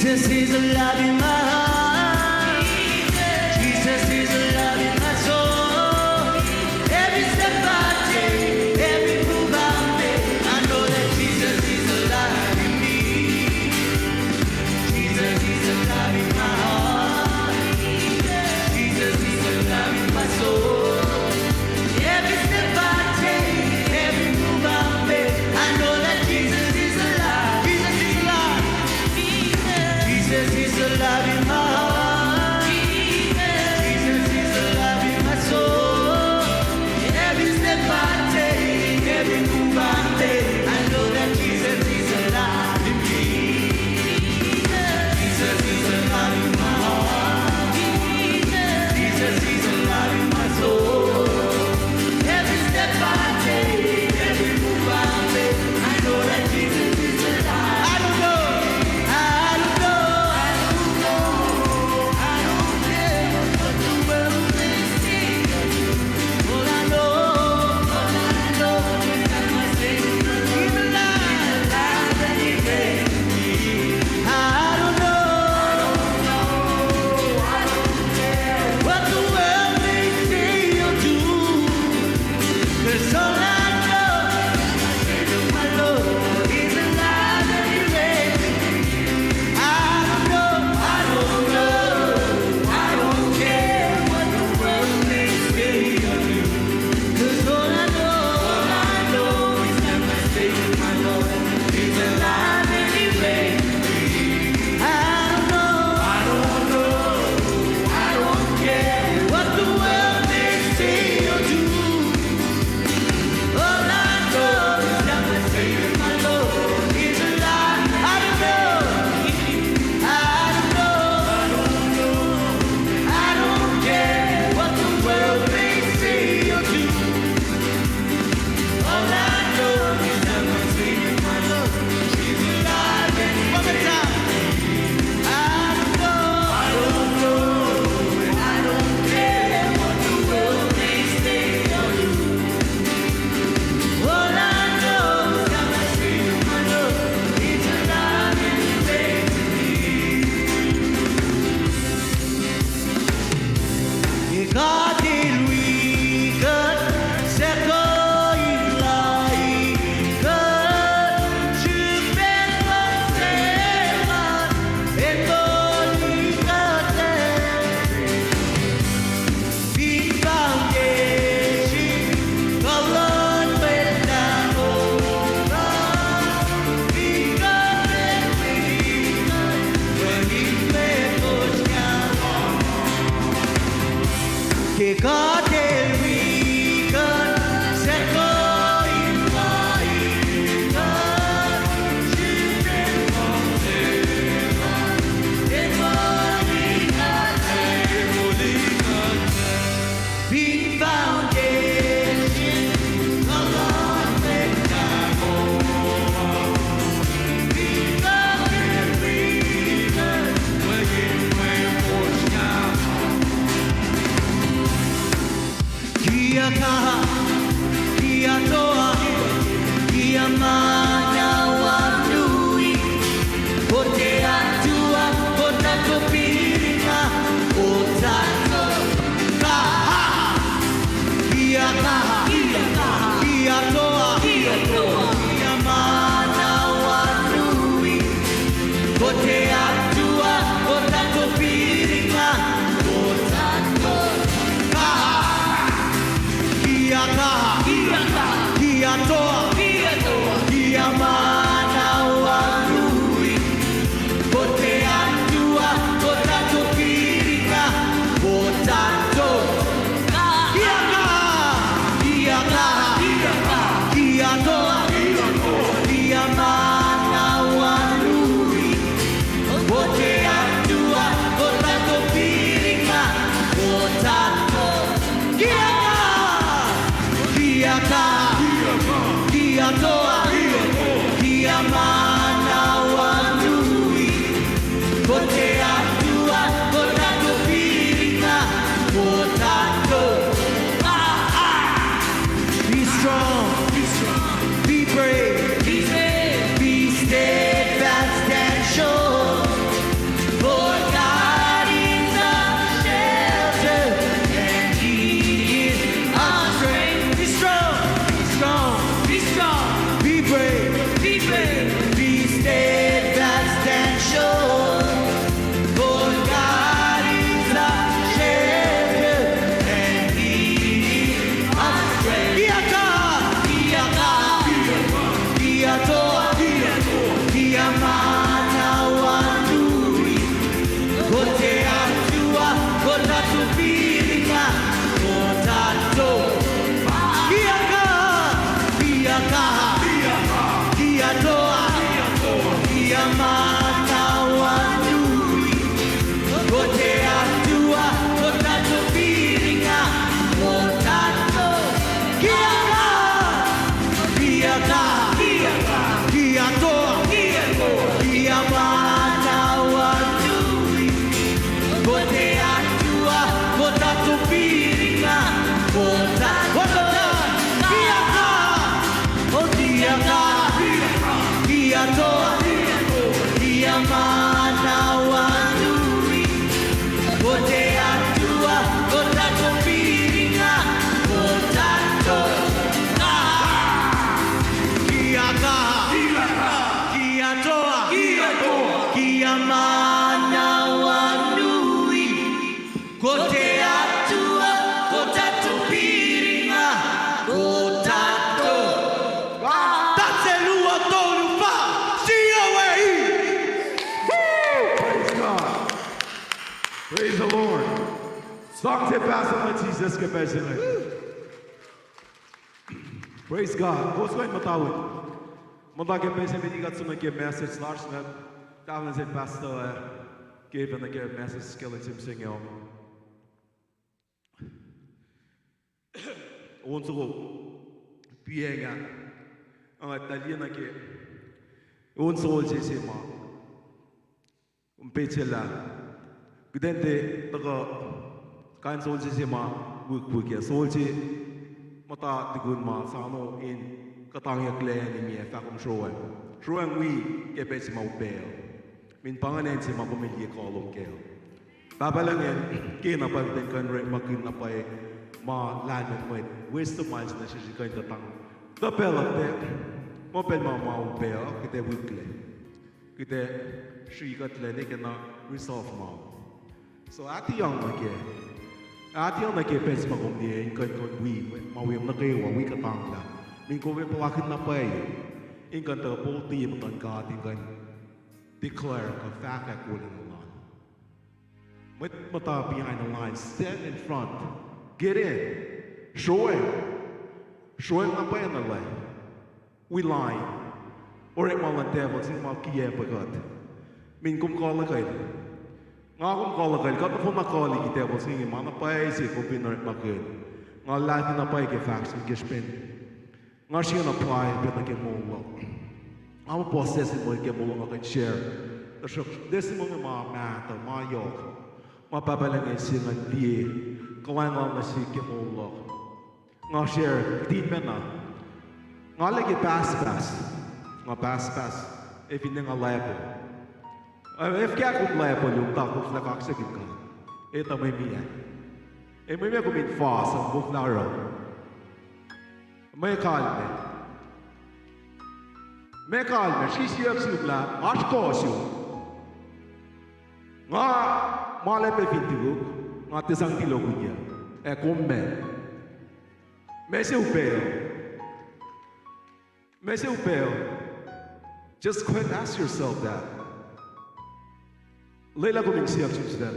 Jesus is alive in my heart. Jesus is alive in my soul. Every step I take, every move I make, I know that Jesus is alive in me. Jesus is alive in my heart. Jesus is alive in my soul. Every step I take, every move I make, I know that Jesus is alive. Jesus is alive. Jesus is alive in my heart. Jesus is alive in my soul. Every step I take, every move I make, I know that Jesus is alive in me. Jesus is alive in my heart. Jesus is alive in my soul. Every step I take, every move I make, I know that Jesus is alive. I don't know. kote atua kotato piringa kotato kia toa kia mana wanui kote atua kotato piringa kotato kia toa kia mana wanui kote atua kotato piringa kotato kia toa kia mana wanui kote atua kotato piringa kotato be strong be brave be steadfast and sure for God is our shelter and He is our strength. Be strong, be brave, be steadfast and sure. For God is our shelter and He is our strength. Kia toa, kia mana wanui, kote atua, kotato piringa, kotato. Kia toa, kia mana wanui, kote atua, kotato piringa, kotato. Kia toa, kia mana wanui, kote atua, kotato piringa, kotato. Kia toa, kia mana wanui, kote atua, kotato piringa, kotato. Kia toa, kia mana wanui, kote atua, kotato piringa, kotato. Tatselua tolupa, COAE. Praise God. Praise the Lord. Song te pasa na Jesus ke pesene. Praise God. Koskoy matawid. Manda ke pesene digat suma ke message lars na tawna se pastor gave an ke message skeleton sing el. Onso pienga. Ang Italiana ke onso olje se ma. Pechela. Gudente taga kan solje se ma wuk ya solje mata tigun ma sano in katang ya kle ni mi fa kom showen we ke pe se ma upel min panganen se ma pamilya kolom ke babalangen ke na pa den kan re makin na pa ma lan mo waste miles na shi kan katang the bell te mo pel ma upel kite wukle kite shi katle ne ke na resolve ma so ati yang na ke pes magong dia in kan we mawim na kayo we katang la min ko we pawakin na pa in kan ta po ti mo kan ka in kan declare ka fact at calling the line with mata behind the line stand in front get in showing na pa na la we line or it mal devil sin mal kiye pagat min kum call la kay nga kung kolakal ka to makoli kita bo singi mana pai si ko pinar makun nga lati na pai ke fax ke spin nga siya na pai pe na ke mo amo process mo ke mo nga share the shop this mo ma ta ma yok ma papalang si nga die ko nga na si ke mo nga share din na nga lagi pass if hindi nga lepo if kaya kung lepo yung takos na kaksagin ka ito may miya may miya kumin fast ang buk na araw may kalme sisiyap sila ash ko siyo nga male pe fintigo nga tesang tilogunya e komme mese upeo just go ahead and ask yourself that leila ko ming siap chusdan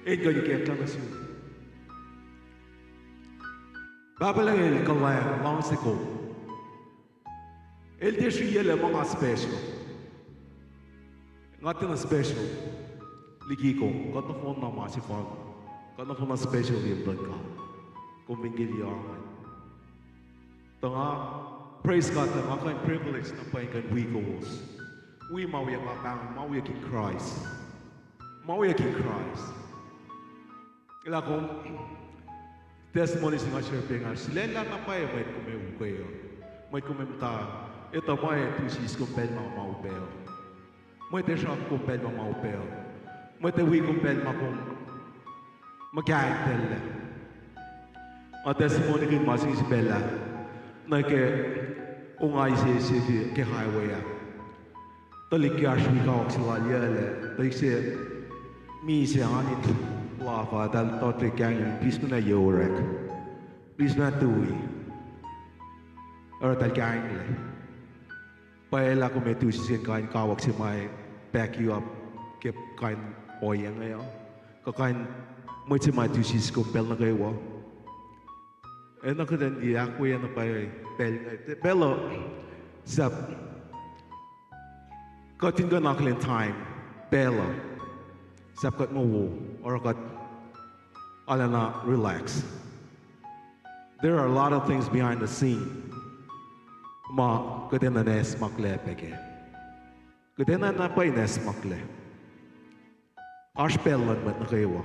e go ke tanasu babalang el kalayang langsiko el deshu yele mga special ngatin na special ligi ko kat na phone na masifan kat na phone na special yung blood ka kung minggil yaman tanga praise God na mga privilege na pahingan we goes we mawia kakang mawia king Christ ila kong testimonies nga share pengar sila na pa may kumeukeo may kumemta ito may tusis kumpel mga maupeo may te shop kumpel mga maupeo may te wi kumpel mga kung magkaintel ang testimony kin masing si Bella na ke ungay si ke highway talik kya shwi ka oksila yele talik si mi si anit lava dal tote kyan bis na yorek bis na tuwi or tal kyan le paela ko may tusi sin kain kawak si may back you up ke kain oyang ngayon kakain mo si may tusi ko pel na kayo eh na ko din iyak ko yan na pa pero sab katin ka nakalin time pero sab kat mo wo or kat ala na relax there are a lot of things behind the scene ma kete na nes makle peke kete na pay nes makle arspellan mat na kayo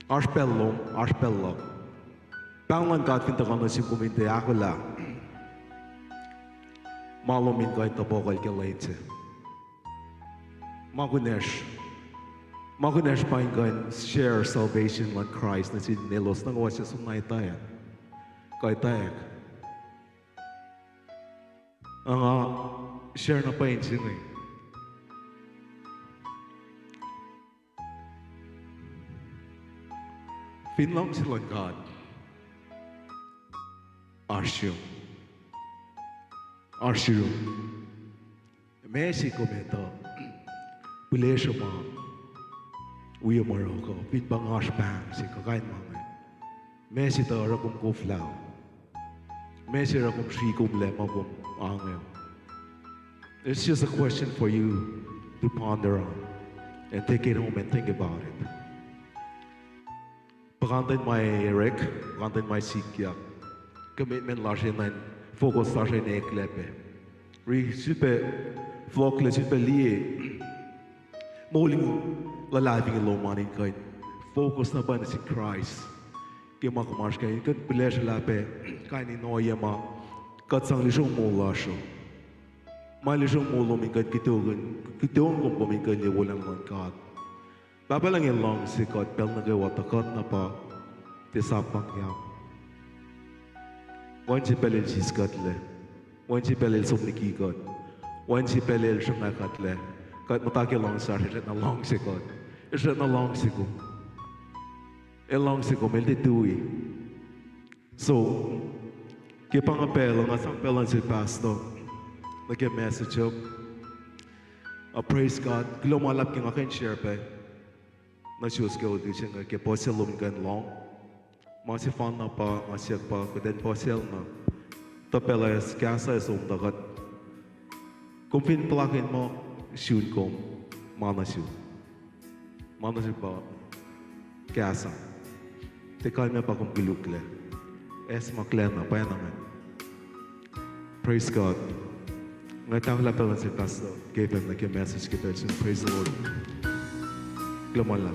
arspellom panglan kat kinta kano si kuminte ako la malumin ko ito bokal ke leite magunesh paingan share salvation like Christ na si Nelos nang wasya sunay tayo kay tayo ang share na pain sini Finlang silang God Arsyo Messi komento Bilesyo ma Uyo maroko Pitbang ashbang si kakain mga Messi ta rakum ko flau Messi rakum shikum lema kum angel It's just a question for you to ponder on and take it home and think about it Pakantin may Eric Pakantin may Sikya commitment larshin and focus larshin na eklepe. Ri super flokle super liye. Muling lalabing lomanin kain. Focus na ba na si Christ. Kaya makamarsh kain. Kat bilesh lape. Kain inoya ma. Kat sang lishong mula siya. Ma lishong mula min kat kitugan. Kitugan kong pamin kain liya walang langkat. Babalang yung long si kat. Pel na kayo watakot na pa. Tisapang yaw. Wansi pelel siskatle, wansi pelel sumnikikot, wansi pelel shumakatle, kat matake long sar, isret na long sikot, isret na long sikum, long sikum, el titui. So, kipang apelo, nga sang pelan si pastor, nag-message up, praise God, lumalap king akin share pe, na shoes ka ulit siya nga, kipo silum kan long, masih fan na pa masih pa keden posel na tapelas kasa som dagat kumpin plugin mo shoot kom mana shoot pa kasa te kalme pa kum gilukle es maklen na pa naman praise God ngatang la pelan si pastor gave him like a message kita praise the Lord glomala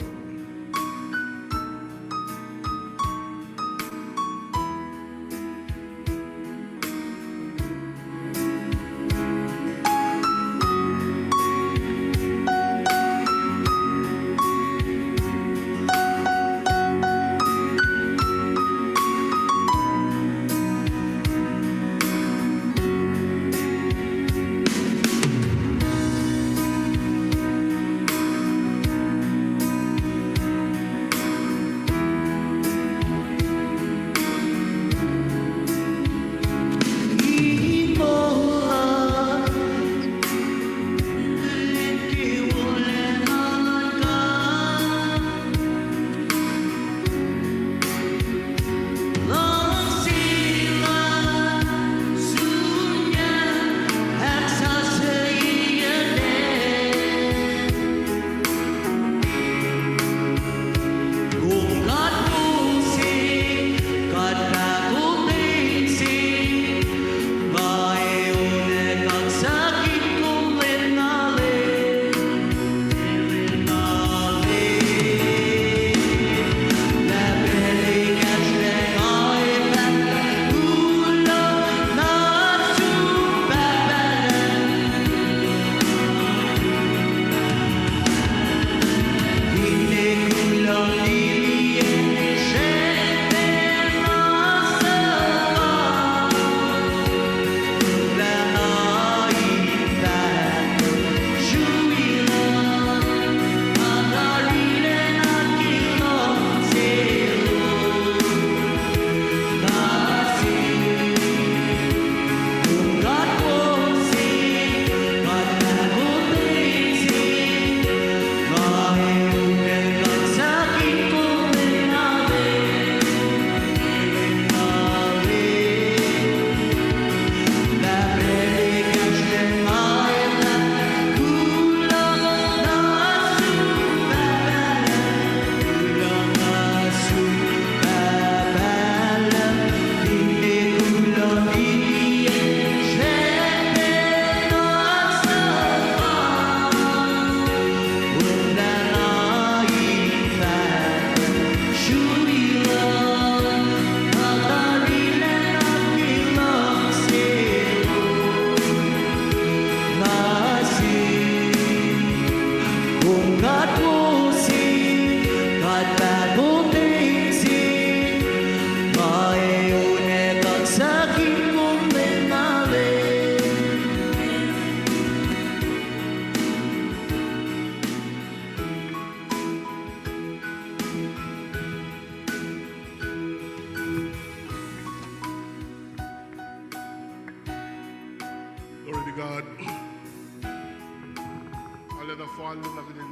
Alle na fall na gdin.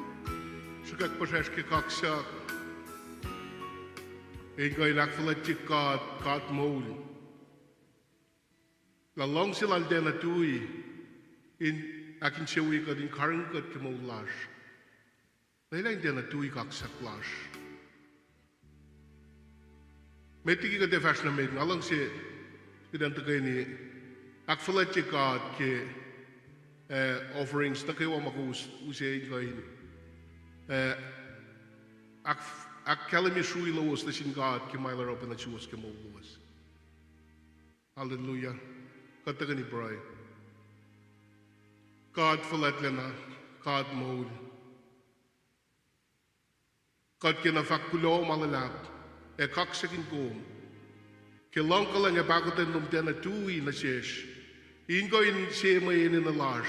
Sukak paseski kaksak. Ingay nakfalatik kat moul. La long silal dena tui in akin sewi ka din karang kat kemulash. Nailang dena tui kaksak lash. Metiki ka defas na med ngalang si kidan tagay ni akfalatik ke offerings na kayo makus usay ingay ak kalami shui lawas na sin God ki mailar open na chuwas ke mo lawas. Hallelujah. Kataga ni Bray. God falat lena, God mode. God kinafakulo malalap, kaksakin ko. Kilang ka lang bagutan nung na tuwi na siyesh. Ingo in siya may in na lash,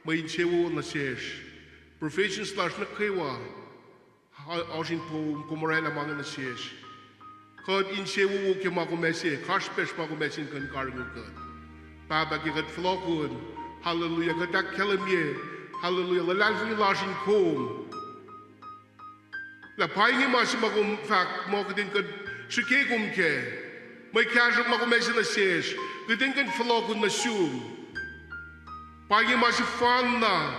may siya na siyesh. Profession slash na kaywa. Aushin po kumarela mga na siyesh. God in siya ke makumesi, kashpesh makumesin kan karugod. Baba kikat flokun, hallelujah, katak kalamye, hallelujah, lalalfi lashin kom. La paingi masi makum fak mo kadin kad shike kum ke. May kasuk makumesi na siyesh, kadin kan flokun na shum. Paingi masi fan na,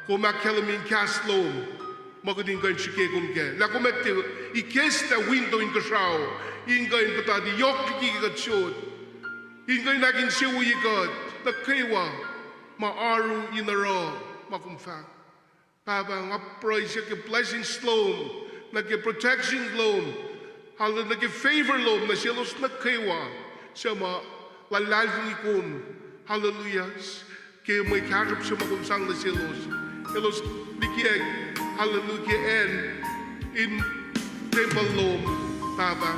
kumak kalamin kaslom. Makadin kan shike kum ke. La kumekte ikes na window in kashaw, inga in patadi yok kiki katshot. Ingay naging siwuyikot, na kaywa, maaru inaro, makumfak. Papa, nga pray siya ke blessing slow, nagke protection loan, halos nagke favor loan, na silos na kaywa, siya ma lalalvikum, hallelujah, ke may karap siya makumsang na silos bikieg, hallelujah, and in temple loan, Papa,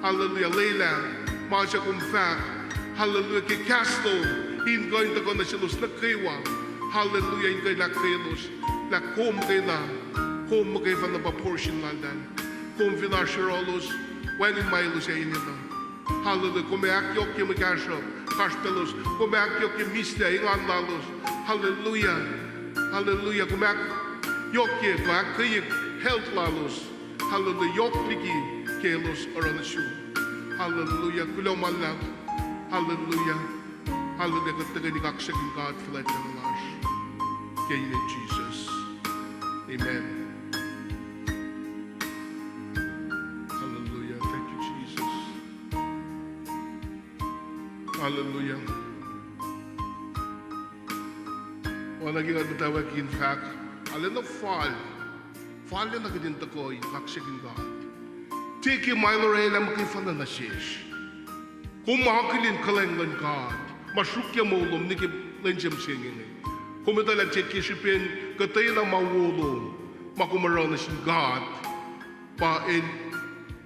hallelujah, layla, masya kumfak, hallelujah, ke kasto, ingay na ko na silos na kaywa, hallelujah, ingay na kaylos, na kom kay na, kom kay van na portion landan, kom vinasherolos, when in my ilos ay inyo, hallelujah, kumakyok ke magkasyo, kaspelos, kumakyok ke miste, ingan lalos, hallelujah, hallelujah, kumakyok ke, kumakyok health lalos, hallelujah, yok ligi, kelos oranasyon, hallelujah, kulomalang, hallelujah, hallelujah, kataga ni kaksaking God, filet na malash, kay in Jesus, amen. Hallelujah, thank you, Jesus. Hallelujah. Wala naging atutawag in fact, alin na fall na kadin takoy, kaksaking God. Tiki mailoray lang makifala na shish. Kung makakilin kalenglan God, masukya mo ulom ni lenjem singing. Kung madalag chekishipin, katay na mawulong, makumaraw na si God, pa in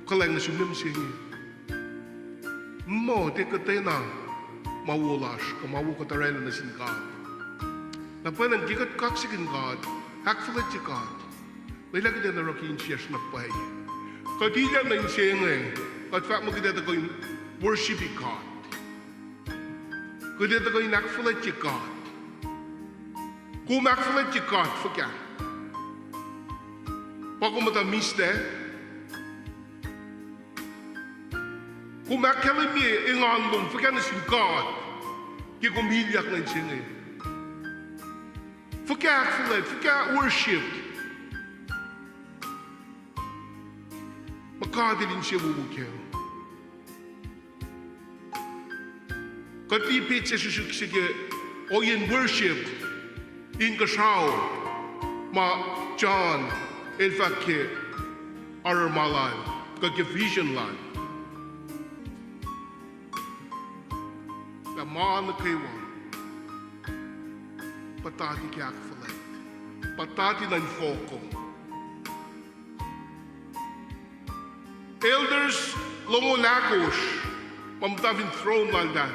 kaleng na sumim singing. Mo, di katay na mawulash, kamawukataray na si God. Napanang gigat kaksikin God, hakfalit si God. May lagi na narakin siya na pay. Kadila na yung siyeng at fact mo kita ko yung worship God. Kadila ko yung nakfalit si God. Kung nakfalit si God, fuka. Pag umatamis na, kung makalim niya, ingalong, fuka na si God. Kaya kumilyak na yung siyeng Fuka akfalit, fuka worship. Makadilin siya bubukyaw. Katipit siya sige, o in worship, in kashaw, ma John, in fact, arar malan, kag-vision lan. Kamaan na kaywa, patati kaya akfalit, patati ng foko. Elders, longolakos, mamtavin throne landan.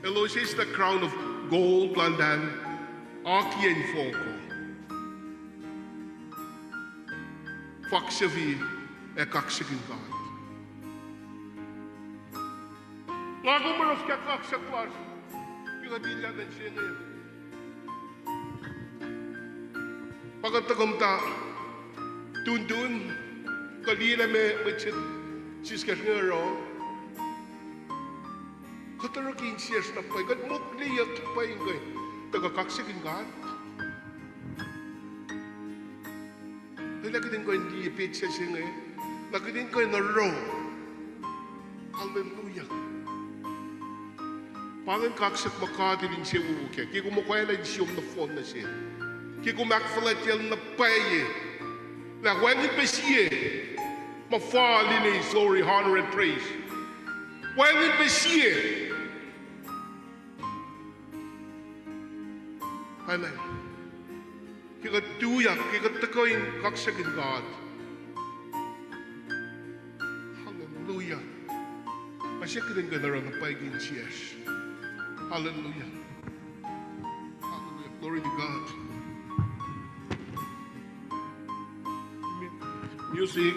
Eloise is the crown of gold landan, aki and foko. Faksavi e kaksakin God. Ngago maros ka kaksakwas, Pigadilya dan siya ngayon. Pagkatagam ta, tundun, kalila me macit siskas nga raw. Katarakin siya sa napay, kat mukli at pay ngay, tagakaksakin ka. Ay lagi din ko hindi ipit siya ngayon, lagi din ko na raw. Hallelujah. Pangan kaksak makati din siya uke. Kiko mo kaya na siyom na phone na siya. Kiko makfalat yan na paye. Na wangit pa siya. Mafali na glory, honor, and praise. Wangit pa siya. Amen. Kika tuyak, kika takoy kaksakin God. Hallelujah. Masya ka rin ganaran ng paigin siyas. Hallelujah. Hallelujah. Glory to God. Music.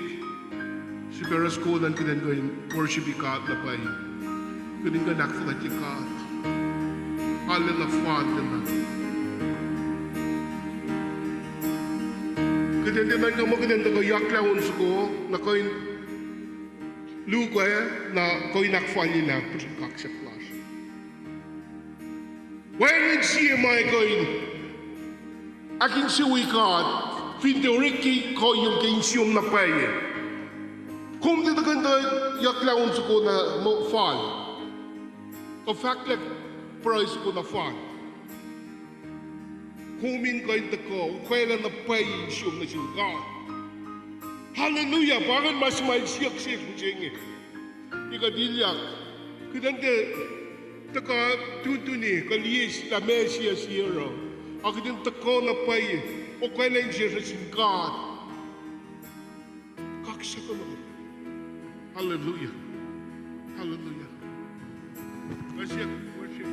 Si Peras ko lang ka rin gawin worship ikat na pa yun. Ganun ka naksalat ikat. Hallelujah. Father na. Ganun din ka magandang nagayak lang unso ko na kain luka na ko'y nakfali lang pagkak sa klas. When siya may ko'y aking siwi ka pintoriki ko yung kinsiyong napaye. Kung di na ganda yaklaon sa ko na mo fall. Ka fact like price ko na fall. Kumin ko yung tako, kailan napaye siyong na siyong God. Hallelujah! Bakit mas may siyak-siyak mo siya ikadilyak. Kidante, taka tutuni, kaliyis, tamesia siyero. Ako din tako na paye, o kailan siya sa siyong God. Kaksa ko na. Hallelujah! Hallelujah! Worship, worship,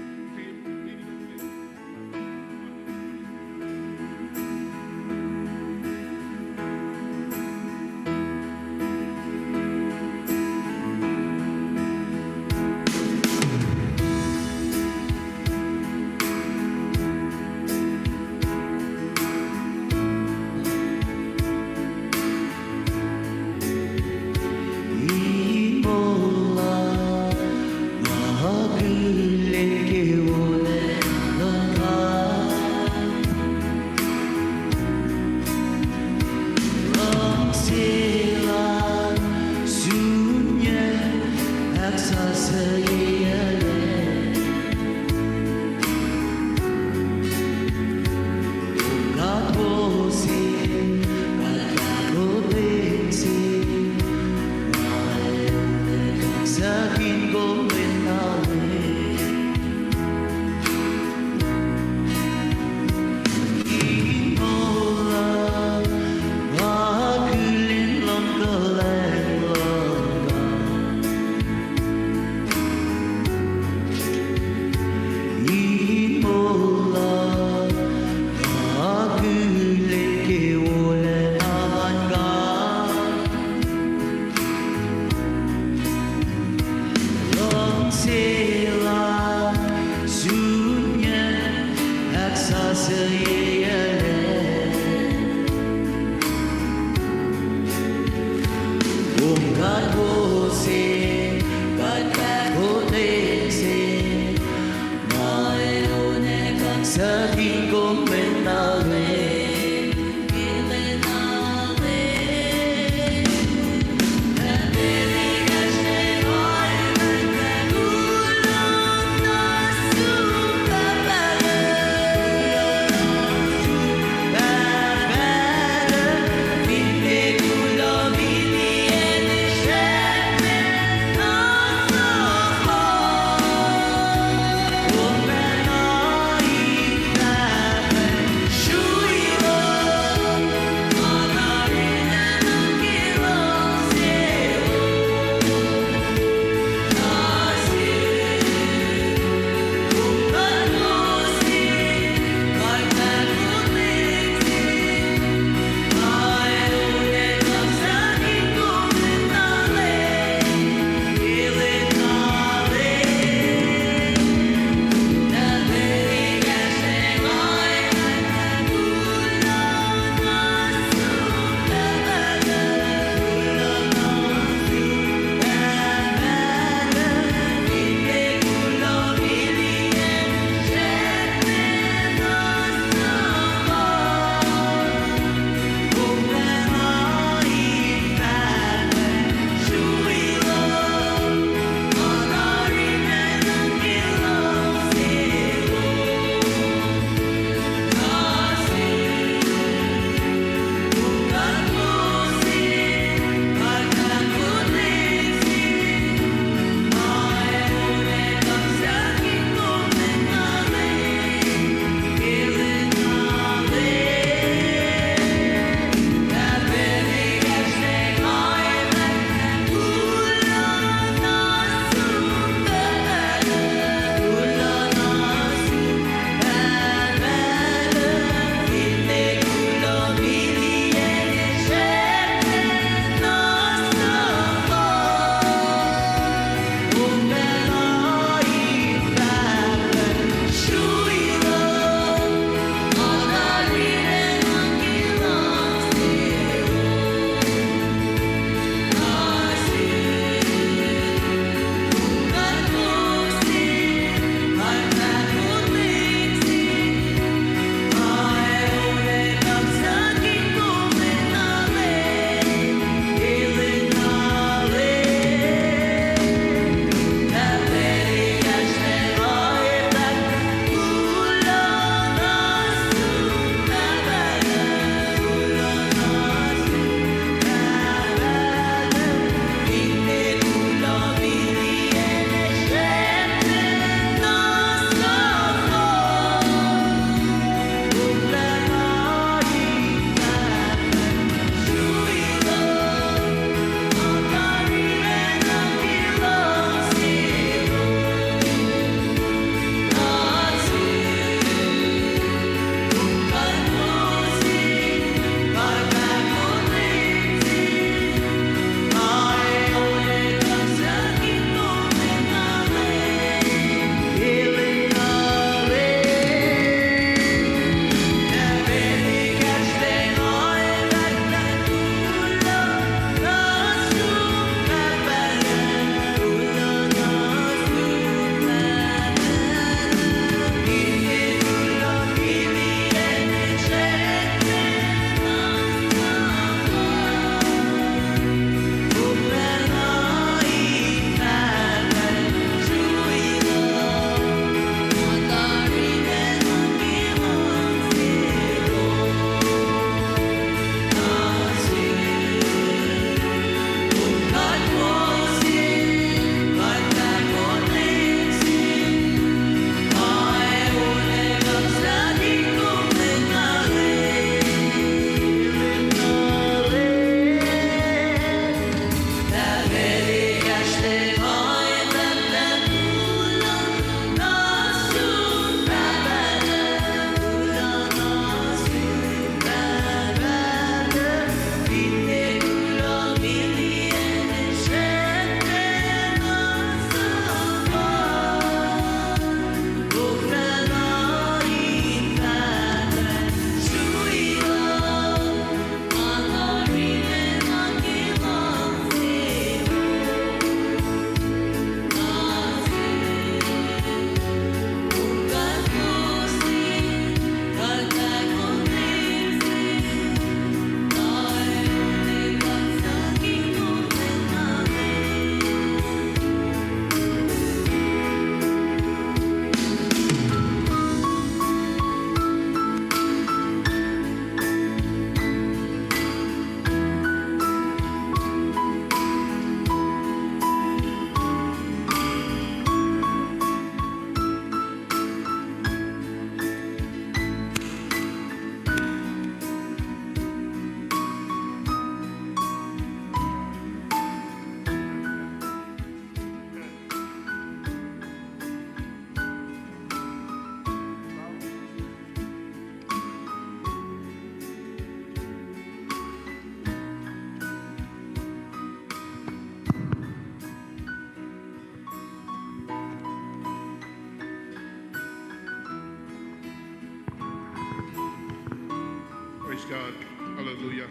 God. Hallelujah.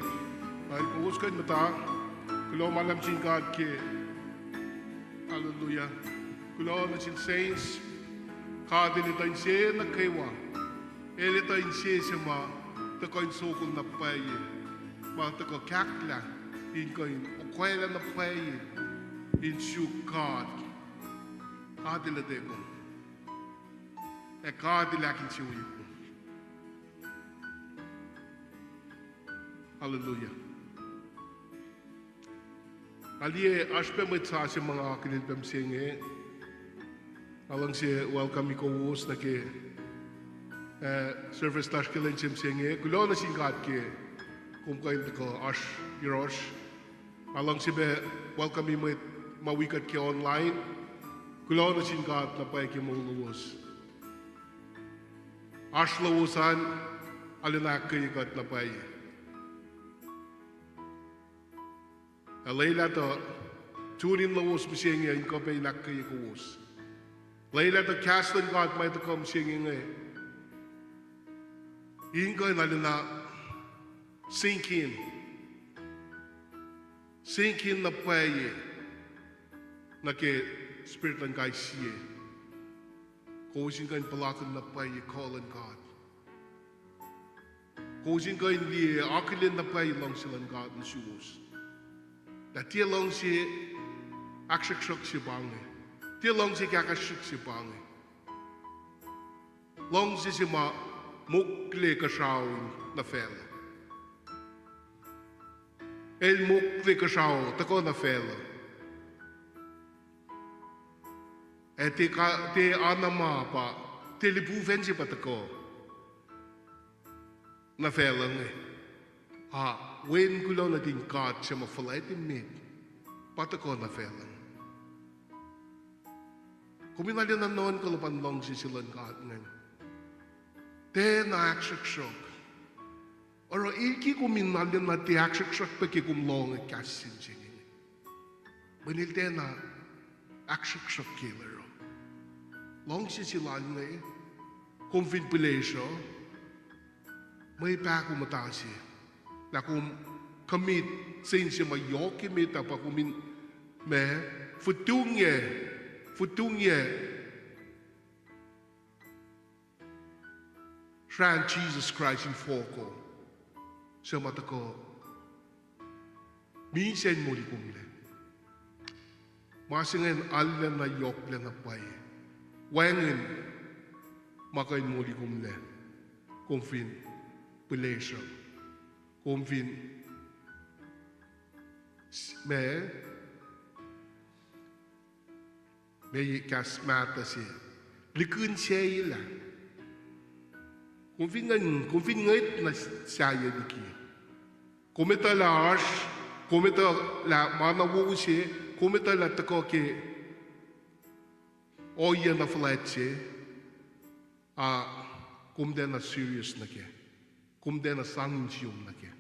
Ay puuskan mata. Kulo malam sin God ke. Hallelujah. Kulo na sin saints. Kadilita in siya na kaywa. Elita in siya siya ma. Tako in sokol na paye. Ma tako kakla. In ko in ukwela na paye. In siya God. Kadilita ko. E kadilita kin siya ko. Hallelujah. Aliye ashpe mitsa si mga kinilpem singe. Alang si welcome ko wos na ke service tash kilen sim singe. Kulo na singkat ke kum kain ko ash girosh. Alang si be welcome mo mawikat ke online. Kulo na singkat na pa ke mo wos. Ash lawosan alinak ke ikat na pa. Leila to turin lawos misinga in ko pa inak ke wos. Leila to castle God may to come singing eh. Ingo na na sink in na paye na ke spirit ng guy siye. Kozing kan palakan na paye calling God. Kozing kan liye akilin na paye lang silang God na shoes. Tia long si akshak shuk si bangi. Tia long si kakashuk si bangi. Long si ma mukle ka shawin na fela. El mukle ka shaw tako na fela. E te anama pa te lipu vensi pa tako na fela nge. Wen kulo na din God siya mafalait imit. Patako na felan. Kuminali na noon kalapan long si silang God ngayon. Te na akshak shok. Oro ilki kuminali na ti akshak shok pa ki kumlong at kasin siya. Benil te na akshak shok kilero. Long si silang ngayon. Kumfin pile siya. May pa kumatasi. Na kung kamit sin siya mayok kimit apa kumin me futungye Sran Jesus Christ in foko siya matako minsan muli kumle masingen alla na yok le na pay wangin makain muli kumle kumfin pilesyo Kumfin me kas mata si likun siya la kumfin ngait na siya diki kumita la ash kumita la mana wo siya kumita la tako ke oya na flat siya kumde na serious na ke kumde na sangin siyong na ke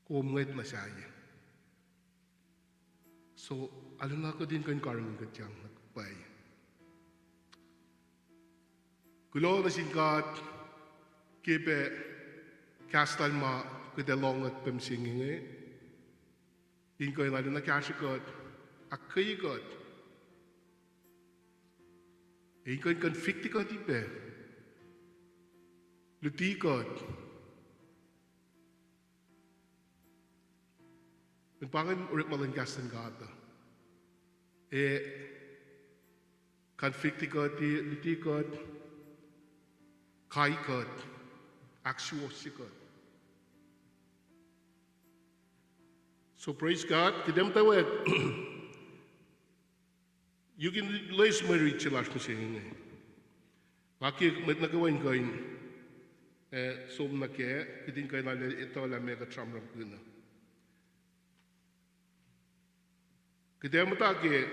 kumngit na siya. So, alam na ko din kung karang katyang nagpay. Kulo na singkat, kipe, kastal ma, kute long at pemsinging eh. Inko yung alam na kasikot, akayikot. Inko yung konfiktikot ipe. Lutikot. Ang pangan ulit malanggas ng gata. Konfliktikot, lutikot, kaikot, aksuosikot. So praise God. Kidem tawag. You can lace my rich last na siya nga. Maki, may nagawain ko yun. Som na kaya, kitin kayo na ito la mega tramram ko na. Kaya mo taki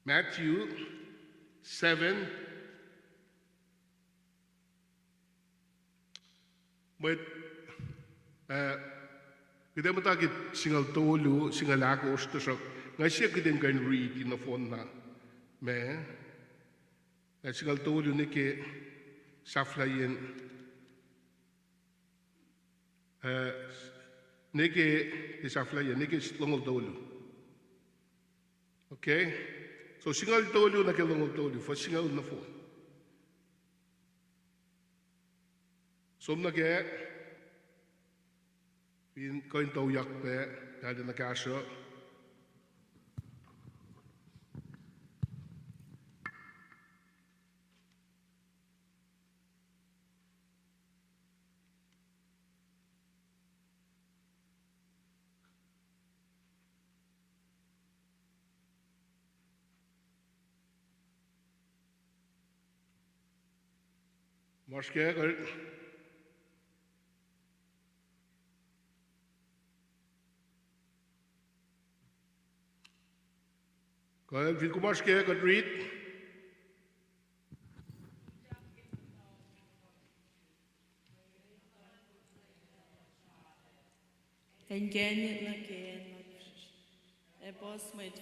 Matthew 7 but kaya mo taki singal tolo singal ako ustos nga siya kaya kan read in the phone na singal tolu nike saflayen nike saflayen nike longol tolu. Okay? So singal tolu na longol tolu for singal na fo. Som na ke pin koin tau yak pe dali na kasho. Marskjæger. Kan vi komme marskjæger read?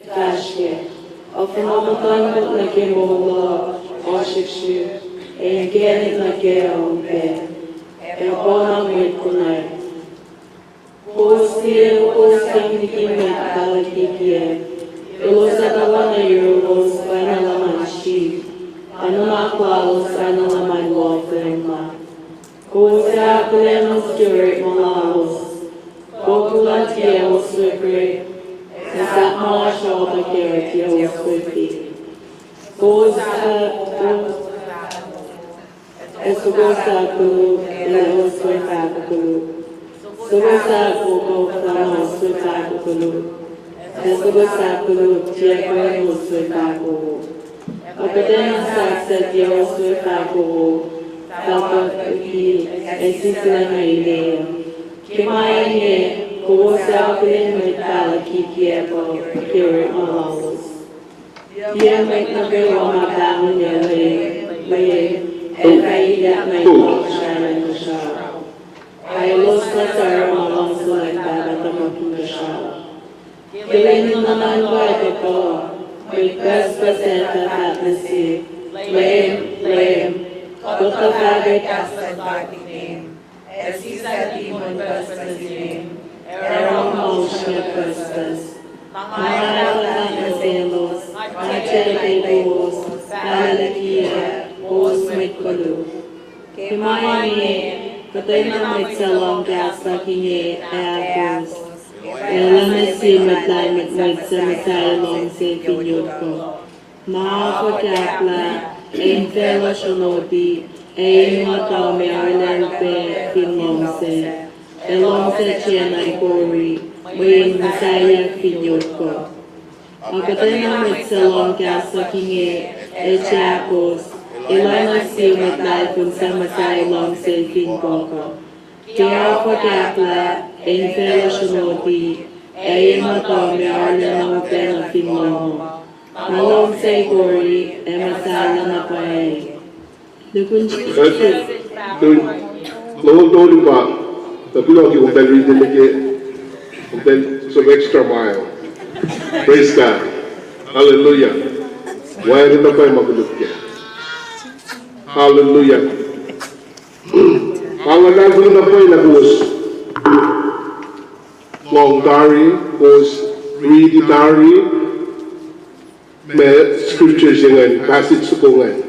Tärske, afromamotan na ke mola, oshikshu, engeni na ke ompe, bona mwit kunai. Postam nikime kalakikie, ilosatawana yuros, banalamashi, anumakwalos, analamanwofema. Kosa plenos jurit molalos, Populatiel Swifri, Sat Marshall the Caratiel Swifty. Escogosa Kulu, Leo Swifakulu. Sogosa Koko Flamo Swifakulu. Escogosa Kulu, Tiakwano Swifakulu. Opedena Saxa Dio Swifakulu. Falcon Uki, Esisla Idea. Kimaye, Kosa Glen Metala Kikiepo, Kiri Malalos. Dia make the girl on my down in the way, and I that my dog shine in the shower. I lost the term along like that at the Mokuda shower. Killing the man by the car, with best percent of atmosphere, lame, but the fabric cast back the name. As he said, demon Christmas name, Aaron Motion Christmas. Mahalakas Elos, Machelebos, Alakia, Os Mikulu. Kimayane, Katana Mitsalong Gasa Kinye, Airpos. Elamesi Matlimit Mitsamatay Long Safe Yoko. Mahafakapla, Ain Fela Shanobi. Matome Arlenpe Filmose, Elonse Chena Gori, Wayne Messiah Finyoko. Akatena Mitsalon Casa Kinge, Echakos, Elena Simet Life and Samasai Long Say Finkoko. Kia Fakapla, Ain Fela Shanoti, Matome Arlenpe Filmomo. Malong Say Gori, Emasala Napae. Lord Doliva, the blog you will read and then some extra mile. Praise God. Hallelujah. Why did the Bible look at? Hallelujah. Ang nagagawin na po na was long diary, was read diary, may scriptures in passage sa kung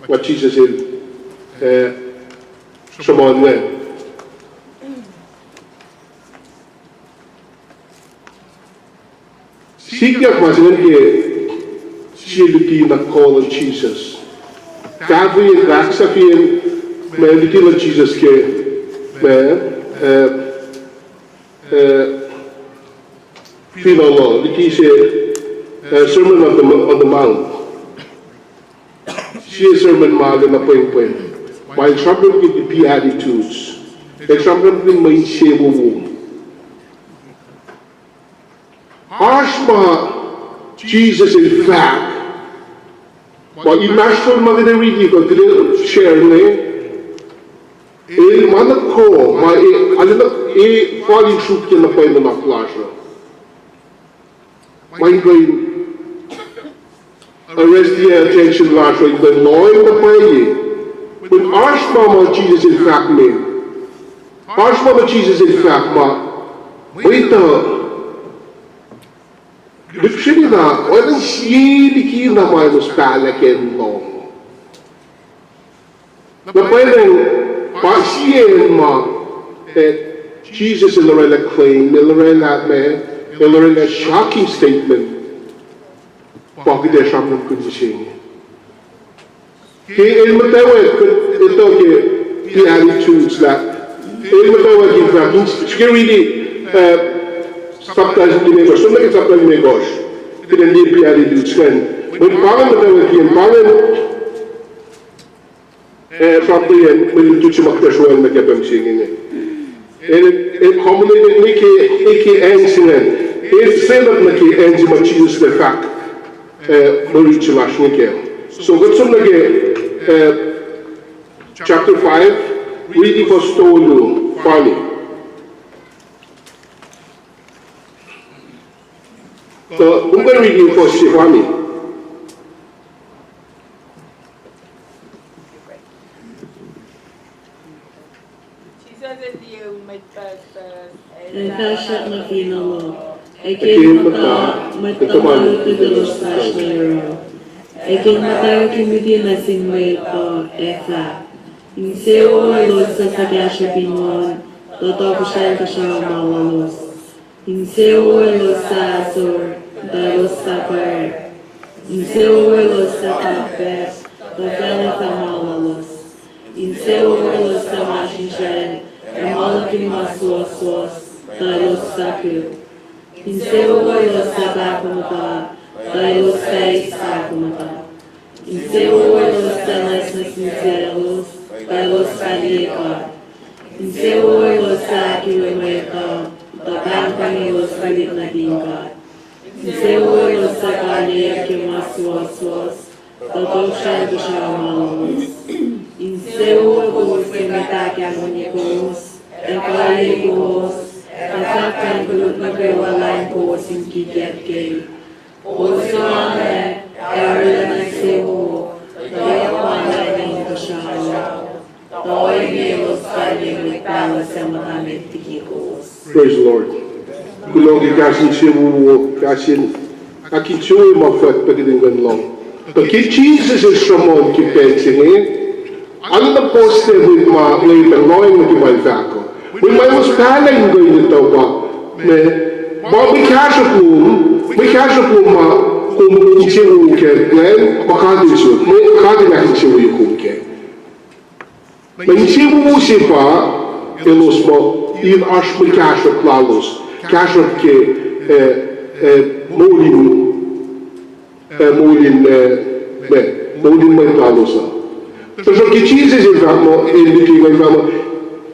what Jesus said, Shimon went. Sikyak masin ke siluti na call of Jesus. Kavi raksafin may little of Jesus ke may Philolo, liti se Sermon on the Mount. She sermon maga na poing. While something with the Beatitudes, and something with my shame. Ashma, Jesus in fact, but imagine maganda reading ko dito share ne. Mana ko, alin na falling through kaya na poing na class. May going arrest the attention last week, but Lord the prayer, when Arch Mama Jesus in fact me, Arch Mama Jesus in fact ma, wait Lipshini na, walang siyili na may muspalakin long. Na pwedeng pasiyen ma, that Jesus in Lorella claim, in Lorella man, in Lorella shocking statement, bakit ay siyang ng kondisyon. Kaya ilmatawag ito the attitudes that ilmatawag in fact, really sometimes hindi may gosh, sometimes hindi may gosh, pinandipi attitudes kan. May pangan matawag yan, pangan something yan, may luto siya magkasual na kapag singin eh. And commonly ikke ensingen, selat na ki ensima Jesus de fact, Mauricio Lashnikel. So what's on chapter 5, reading for Stolu, funny. So I'm going to read you for Shivani. Natasha Mafinalo. Ekin mata matamalu tudulos nashlero. Ekin mata kimudi nasinwe to efa. Inseo los sa sagasha pinwan. Toto kushal kasha malalos. Inseo los sa sur. Dalos sa per. Inseo los sa kape. Tofele sa malalos. Inseo los sa mashinshen. Amalakin masuos. Dalos sa kil. Inseo los sa bakumata. Dalos sa isakumata. Inseo los sa nasnas sinceros. Dalos sa lieka. Inseo los sa kilometer. Tabang kami los kalit na dingat. Inseo los sa kaliek kimasuos. Tatok siya do siya malos. Inseo los kimitake amonikos. Ekalikos. Kasakkan kulut nagawalain ko sinkikiat kay. Oso ame, erla nagseho, kaya pangaling ko siya. To'y melos kaling wikala sa matamit tikikos. Praise the Lord. Kulogi kasin siwu, kasin akin siwu mafat pagdingan long. Pagkit Jesus is Ramon kipetsini, ano na poste with ma ngayon loy mo timalvako. We might was planning going to talk about, but we catch up ma kung ichiwu ke, bakadi su, bakadi na ichiwu yung ke. Na ichiwu siya pa, elos mo, in ash we catch up lalos, catch up ke molin may lalos na. So que Jesus is mo, hindi may mo.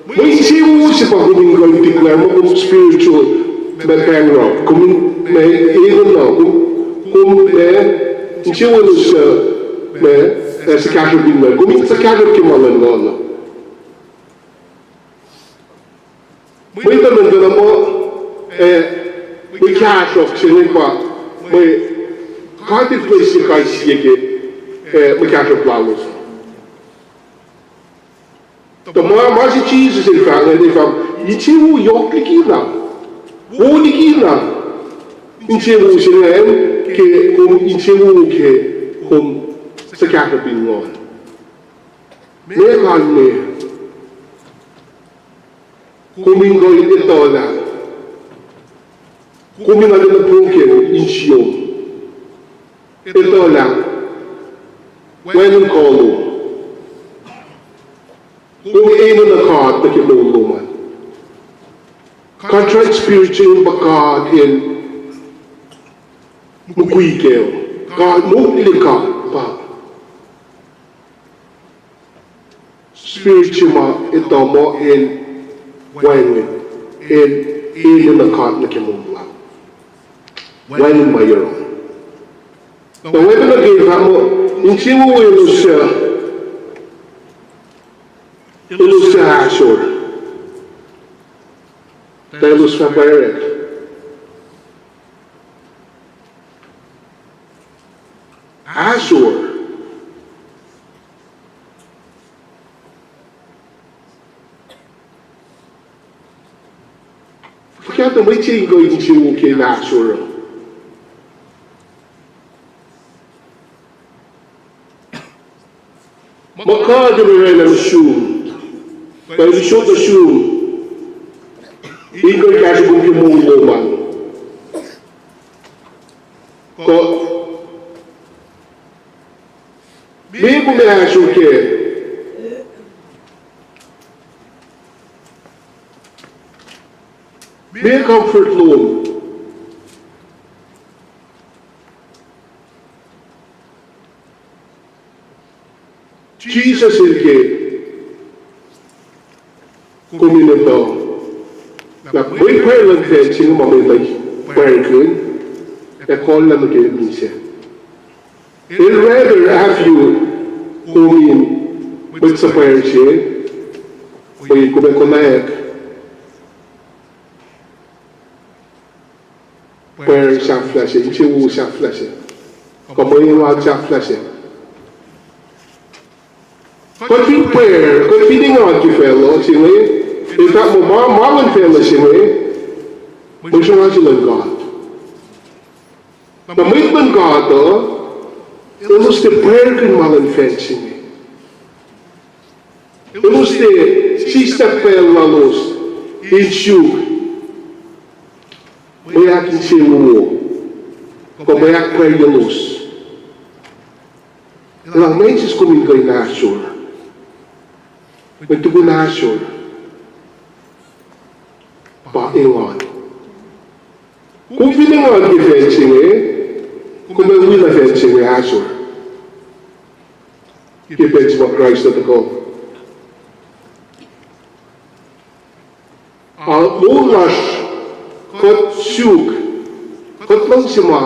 May isiwo siya pa kung yung declare mo kung spiritual background. Kung may even na, kung may isiwo siya sa kasha binwal. Kung sa kasha kimalan na. May tanong ka na mo, may kasha siya pa, may kahit place siya kahit siya may kasha planos. The more Jesus in fact, and if ichiwu yoklikina, wolikina, ichiwu silen ke ichiwu ke sa kakabingon. Meron me, kumingo ito na, kumingo na pukin inchiyong. Ito lang, when kolo. Kung ino na God na kinuluman. Contrite spiritual baka in mukwikew. God, mukli ka pa. Spiritual ma ito mo in wenwin. In ino na God na kinuluman. Wenwin mayroon. Na webe na gina mo, hindi mo ino siya Illustrasyon. Tayo sa Bayret. Ashur. Forget the waiting going to King Ashur. Makar de Mirena Shum. But you showed the Shum. Ingo Kashu Kimu Woman. Bigo me acho que be a comfort loan. Jesus is gay. Comunidad. La muy perlante sin un momento very good. E colla no che dice. He'd rather have you come in with some prayer chain, or you come connect, prayer sa flashe, you sa flashe, come in what sa flashe. But in prayer, but feeding on you fellow, singly, in fact, Marlon fellow singly, we should actually God. But with God though, eu não sei perder mal em frente. Eu não sei se está pela luz em chuva. Mas é que se como é que perde a luz. Realmente é como enganar a chuva. Mas tu enganar a chuva. Para enganar. Como vem enganar de frente, como é o frente em a chuva. Que pensa what Christ had to go. Mulas, kot shuk, kot langsima,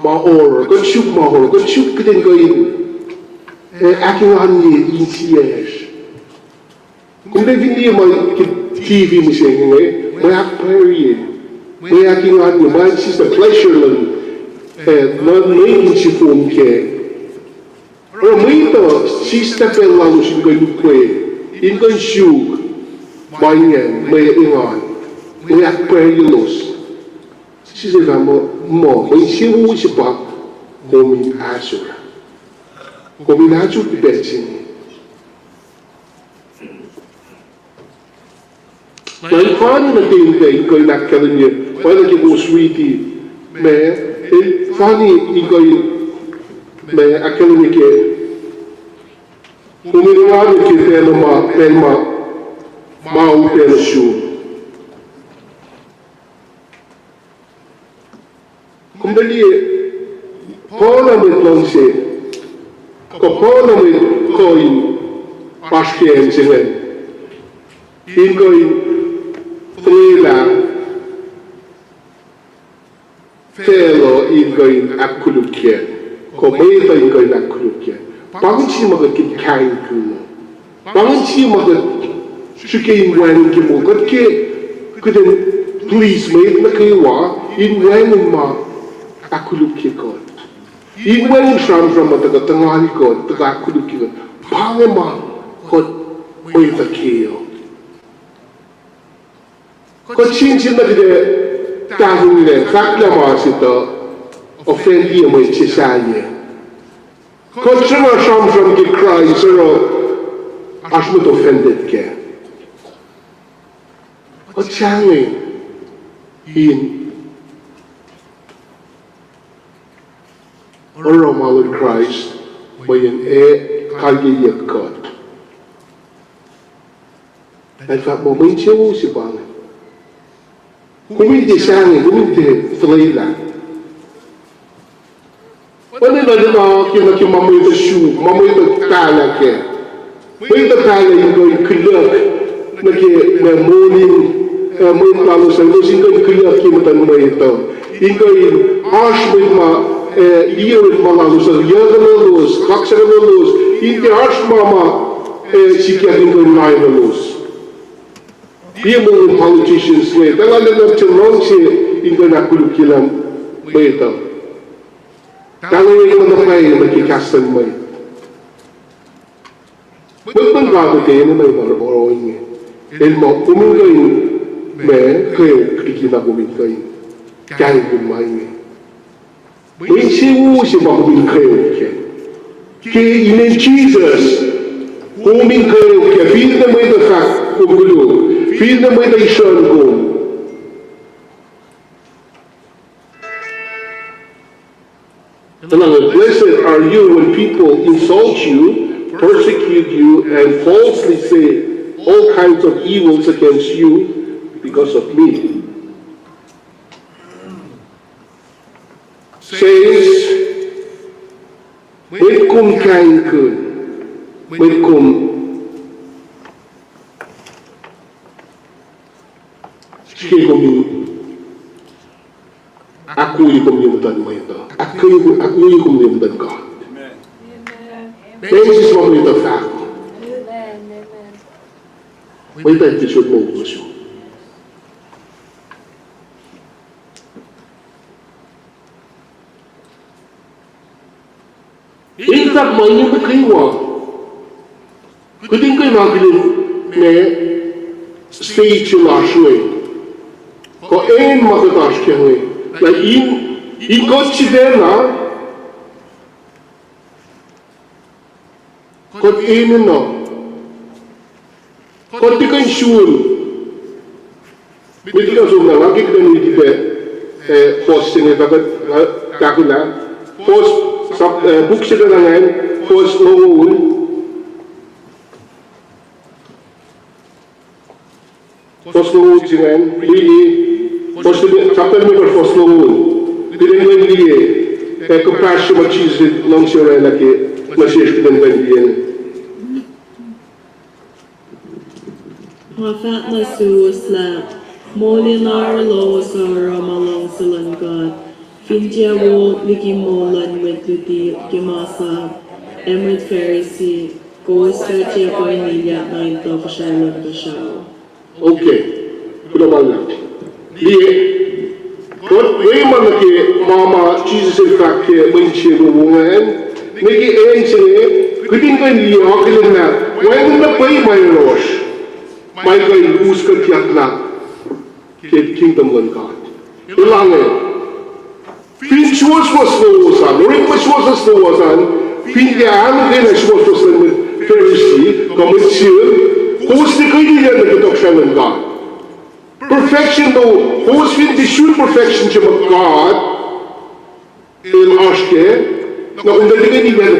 mahor, kot shuk mahor, kot shuk keden goin, aking ani insies. Kung devini mo TV missing, may akperi, may aking ani, may is the pleasure lang, not making si phone ke. Muito se está pela luz em que em que chug banha meia engan meia perilous se se vamos mo em se o se pa como Ashur de Betsy mas quando na tem que naquela dia olha que o sweetie mas funny em que mas aquele que o milagre que tem uma mau pelo chão como ele pôr me longe pôr me coin paciência em coin trela felo em coin aculuque como ele em coin aculuque Banchi mga kitkain kuno. Banchi mga shukain wan kimo. Katke kuden please made na kaywa in wan ma akuluk kikot. In wan sham from mataga tangali kot taga akuluk kikot. Pangama kot oy takiyo. Kot chinchin na kide tahun ne sakla masito offendi mo chisaye. Consider some from the Christ, as not offended care. But change in Oromal in Christ, by an Kagi God. And that moment you see, Bang. Who is the sang, who is the flavor? Quando nós não aqui mamãe da chuva, mamãe da calha que, mãe da calha em que coloca naquele na morning, mãe da luz, nós em que coloca aqui no mãe então, em que acho mesmo ia o mal luz, ia da luz, caxa da luz, em que acho mama se quer em que não é da luz. Ia muito politicians né, ela não tinha longe em que na coloquilam mãe então. Tangan yung manapay na magkikastan mo. Ba't bang gato kayo na may maroroon niya? El mo, umungay me, kayo kikinagumin kayo. Kaya gumay niya. May siwu si magumin kayo kaya. Kaya inin Jesus, uming kayo kaya, feel na may the fact kumulo, feel na may the isyon ko. Blessed are you when people insult you, persecute you, and falsely say all kinds of evils against you because of me. Says, may kum kain kun, may kum skigumi. Aku yung komunitan mo ito. Aku yung komunitan ko. This is what we do fact. May tayo tisod mo gusto. Itak mo yung magkaiwa. Kuting kayo magilin na stage yung lasyoy. Ko een makatash kaya ngayon. Na in considera kon ene no kon tikan shul bitika so na lagi kden wi dibe post ne bagat kakula post sab book se na ngayon post noon post noon ngayon really chapter number 4 slow pinengin liye compassion of Jesus long sure lagi masih kita bendian Mafat na susla, molinar lo sa ramalong salangkat, finja wo ligimolan with luti kimasa, emrit Pharisee, kosta tia ko iniya na ito pasyalan ka siya. okay global lang liye kon way man ke mama Jesus in fact ke menchi ruungan niki enche kudin kan liye hakilin na when na pay my rosh my guy lose ka tiatla ke kingdom of God ilange fin shuos was losan ring was losan fin ya an ke na shuos losan with Pharisee commission kosti kaydi ya na doctrine of God perfection though, who's been the true perfection of God in Ashke, na kung dali ka hindi na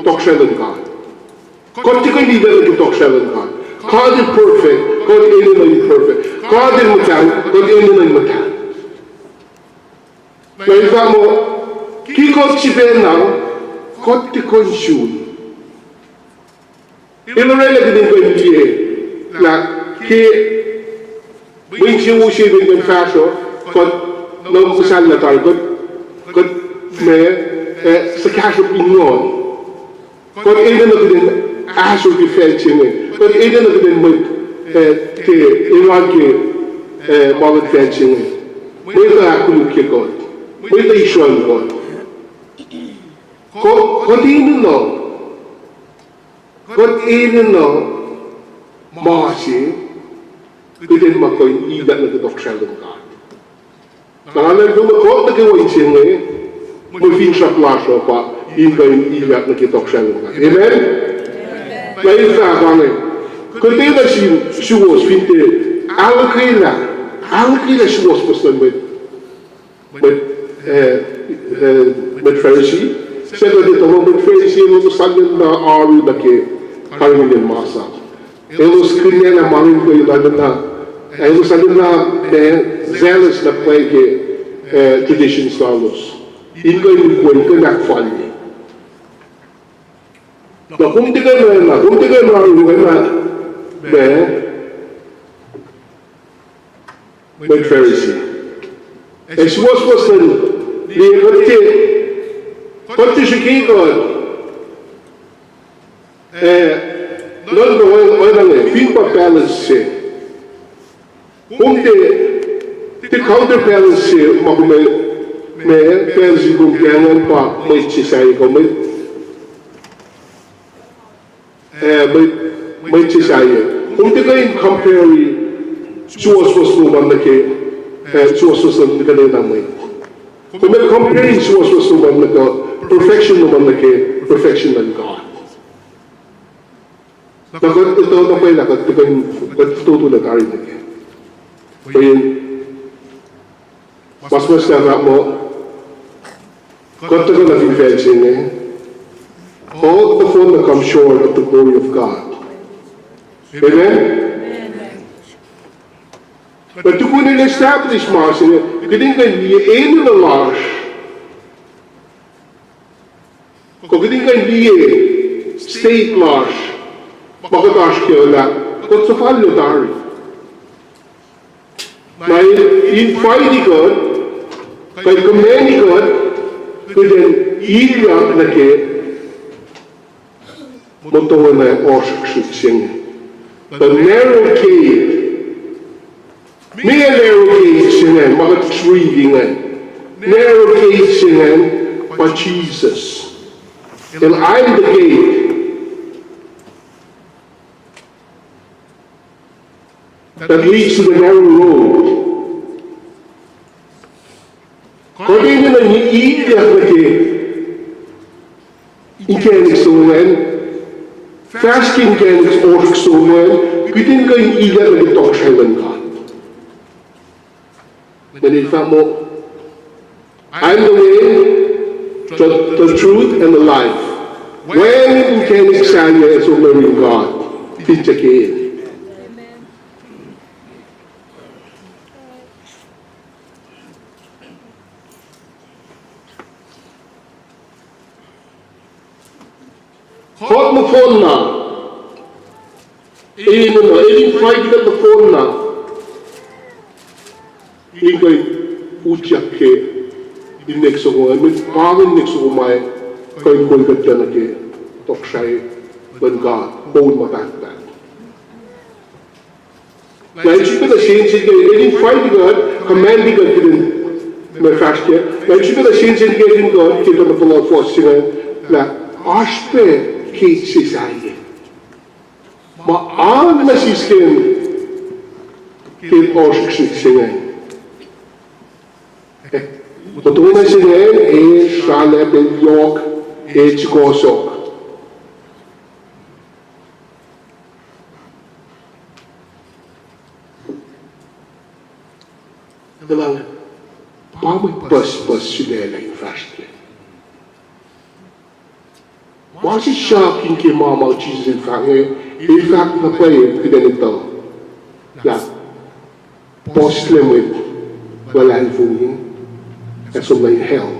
doctrine of God. Kung di ka hindi na doctrine of God. God is perfect, God is imperfect. God is matan, God is matan. Na isa mo, kikot si Bena, God di konsyun. Ilorela ka din ko hindi na ki Wing si Wushi Wing Fasho, kung namukusan na tayo, kung may sa kaso pingon, kung ina na din aso defense niya, kung ina na din mag iwan ki mga defense niya, may ito ako kikot, may ito isyon ko. Kung ina no, masi, Kudin makoy idat na doctrine of God. Nangalan ko makot na kiwain siya ngayon, mag-fin siya plasyo pa, ikat na doctrine of God. Amen? Ngayon sa abangin, kundi na siwos, finte, alakila siwos pastan with Pharisee. Sendo dito mo, Pharisee, no sangin na aru na ke kariminin masa. Elos kriya na mamin ko yung na elos na zealous na plege tradition stalos. Ingo yung kwento na kwalye. Na kung di ka na may Pharisee. E si was na di kote siya kikot non do oilane fin pa balance se counterbalance se magume me pensi con piano pa mai ci sai come mai ci sai te kai compare chuos was no man ke chuos was no ke na mai come compare chuos was no man ke perfection no man ke perfection of God Dapat ito na pa ila kat tutu na kari na ke Payin mas na mo Got to go to fencing, all the fun that comes short of the glory of God. Amen? But to put an established master, you didn't get the end of the lash. You didn't get the state lash. Bagadash kyola, got to follow Dari. Now, in fighting God, by commanding God, Kuden ilia na ke motowa na oshik sing. The narrow gate, me a narrow gate singing, but reading narrow gate singing, but Jesus. And I'm the gate that leads to the narrow road. Kodin na iiyak na ke ikenik suwen fasting kenik ork suwen kudin ka iiyak na tok shailan ka Nalita mo I'm the way the truth and the life when ikenik sanya is umaring God titake Hot mo phone na. Fight at the phone na. Ingay ujiak ke. In next ko ay may pangin next ko may kay kulgat na ke. Tokshay ban God hold my back. Like she could have changed it. Any fight God, commanding God didn't my fast here. Like she could have changed it again God. Kid on the blood force na ashpe. Kate Sisai. Ma aan na siskin Kate Oshik singing. Matuna singing Shale Ben York Chikosok. Dalang Pamit bus Shidela in fast. Was it shocking que mama Jesus in fact na play que ganito. Yeah. Post limit wala ifuhin as may hell.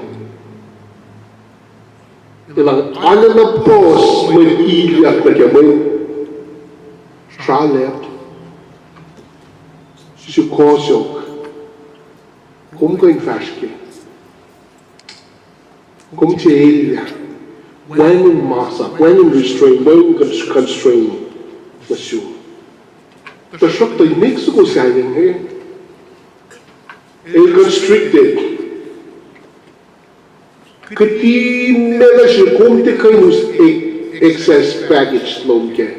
Ilang ano na post may iyak na kamay Charlotte Sukosok Kung ko in fashke Kung siya when in masa, when in restraint, when in constraint, monsieur. The shock the Mexico saying here is constricted. Kati nila siya kung di kayo excess baggage load ke.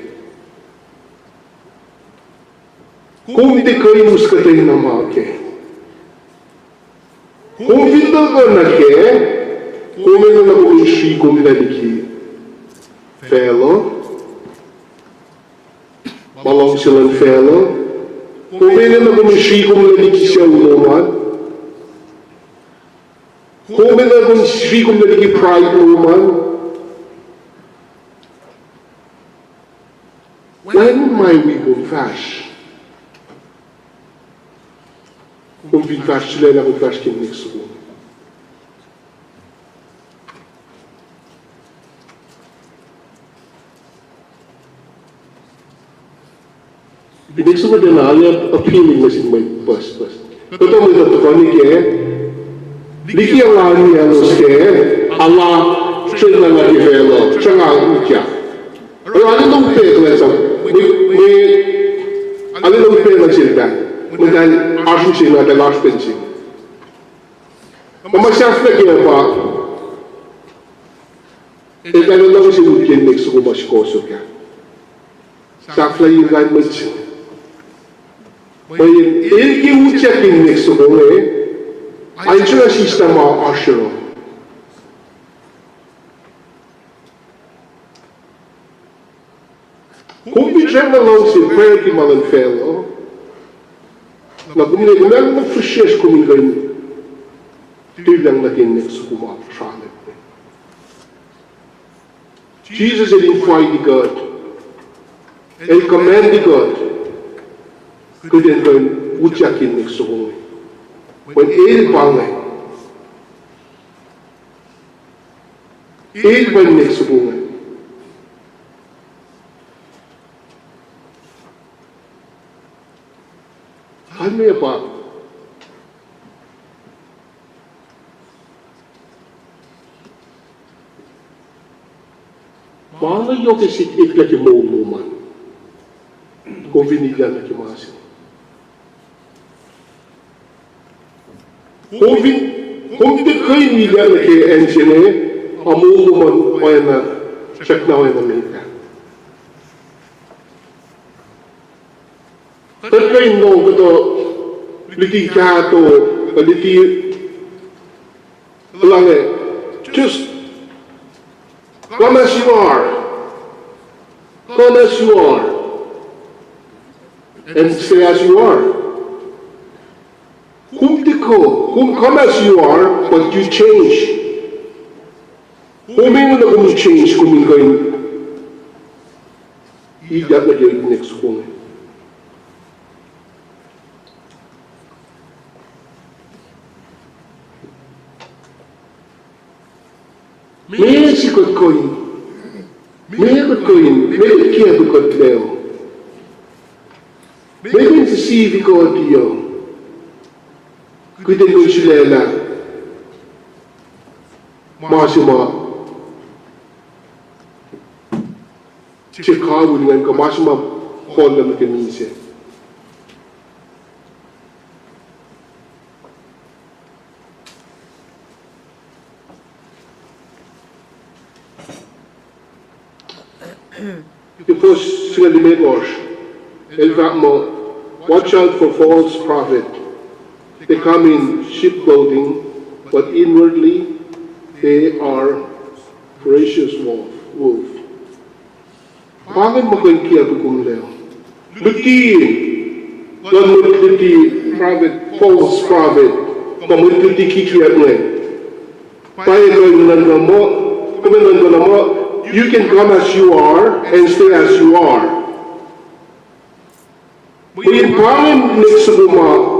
Kung di kayo muskatay na mga ke. Kung di ka na ke, kung may na kung siya kung naliki, fellow, malong silang fellow, kung may na kung siya kung naliki siya unuman, kung may na kung siya kung naliki pride unuman, when may we kung fash? Kung fash sila na kung fash kinig suko. Ibig sabihin na appealing na sin may bus. Ito mo ito ko ni ke, liki ang ani anos ke, Allah siya na nag-ihelo, siya nga ang ukya. Pero ano nung pek na sa, ano nung pek na sila, dahil asin sila, dahil asin sila. Masaf na kaya pa, kaya lang si Mungkin next ko masikoso ka. Safla yung gan mo siya. Bayan, ilgi ucak in next ko ay siya sistema asyero. Kung bigyan na lang si Perky Malanfello, na guminagin na frishes kumingay tulang natin next kumapasalit. Jesus is invited God. El command God. Kuden kan ujakin next kumapasalit. When il bangay. Il ban next kumapasalit. Ano ya pa? Mga yung kisikik na kimuman. Kung binigyan na kimasin. Kung di kayo nila na kaya-engine, amumuman ko na check na ko na Amerika. Kayo nung ito, liti kato, liti lang just come as you are. Come as you are. And stay as you are. Come as you are, but you change. Kung may na kung change, kung may kayo, iyak na kayo next kung. May sikot koin. May kia bukot leo. May sisivi ko at iyo. Kuiten ko silela. Masima. Chikawu dengan ka masima hol na makinise. Depois sila limegos, watch out for false prophet. They come in sheep clothing, but inwardly they are ferocious wolf. Bakit mo kayong kiyago kong leo? Luti prophet, false prophet, pamulit kikiyat mo Paya kayong nanamo, kuminan ko na mo, you can come as you are and stay as you are. May pangin next sa buma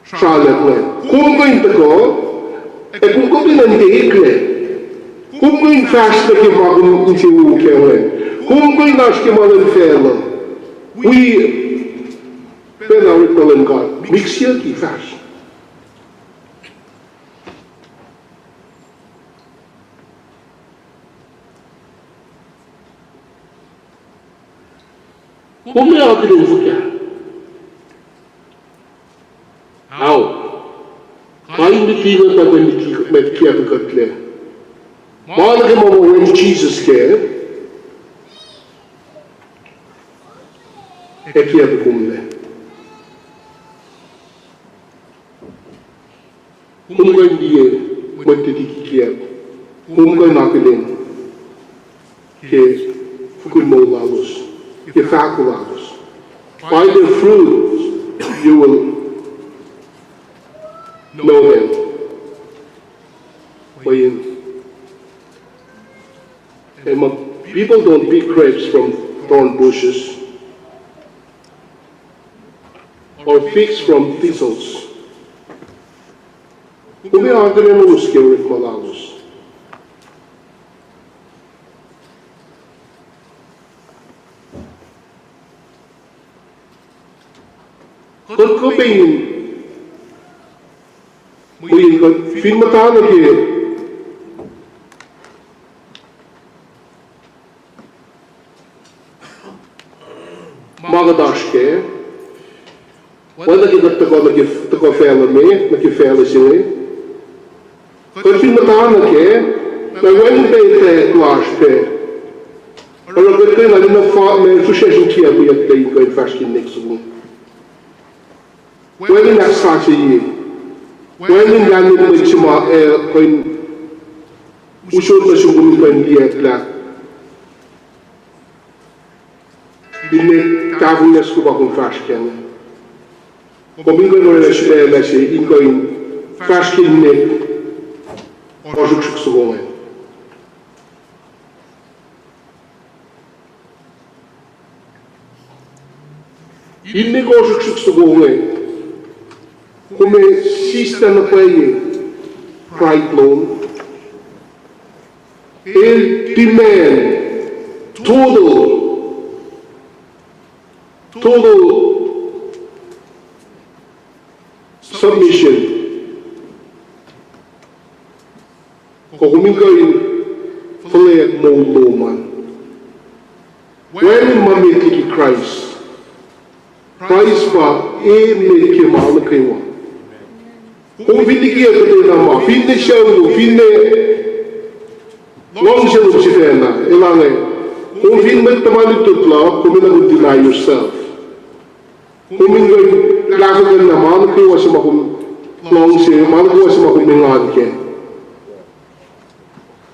salat mo. Kung kayo tako, kung kayo nandiikle, kung kayo fast na kibagong insiwukya mo, kung kayo nas kimalanfelo, we penawit nalang God, mix yan ki fast. Kung may ako tinufok yan, kain bikinan pa kung may kiyabigat le. Malaki mo mo when Jesus ke, kiyabikum le. Kung kayo hindi magtitikikiyab, kung kayo nakilin, fukun mo lalos. Faculous. By their fruits you will know them. People don't pick grapes from thorn bushes or figs from thistles. Kung may agad na uskir at malalos. Kung kapain, film matahan lagi, magadash ke, Wala kita tako fela me, na ki fela sile. Kung pinatawag na ke, na when they glass pe. Pero kung kayo na na fa, may succession kia po yung kayo ko yung fasting next one. When in that starts a year, when in that new place you ma coin usod na sugum ko yung liet la. Bine kavunas ko ba kung fasting? Kung bingo na na siya, in ko yung fasting ne, ojuk sugum. Inni koosuk suksugunge, kume sista na paye, pride loan, el demand total submission. Kukumin kayo flayat mo man. When mamit ki Christ, Christ pa me ke mal kaiwa. Kung hindi kiya ko na ma, hindi siya mo, hindi long siya mo si Fena, ilangan. Kung hindi mo tamali tutla, kung hindi mo deny yourself. Kung hindi mo lakukan na mal kaiwa sa makong long siya, mal kaiwa sa makong mingad ke.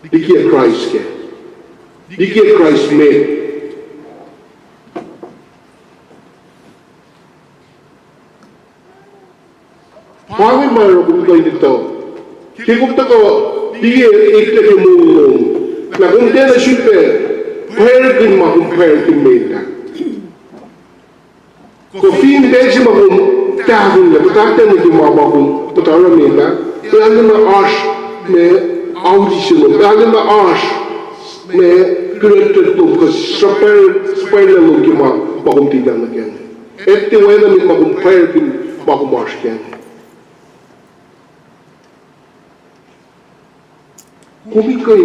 Di kiya Christ ke. Di kiya Christ me. Paano mayroon kung kayo dito? Kikupta ko, di ikla kimulong. Na kung di na siya, pwede din makumpare kimita. Kung hindi siya makumpare na, patatan na kimama kung pataramita, kaya na ash na audition, kaya na ash na created to, kasi sa pwede na lang kimama makumtigan na kanya. At tiwala na may makumpare din makumash kanya. Kung ikaw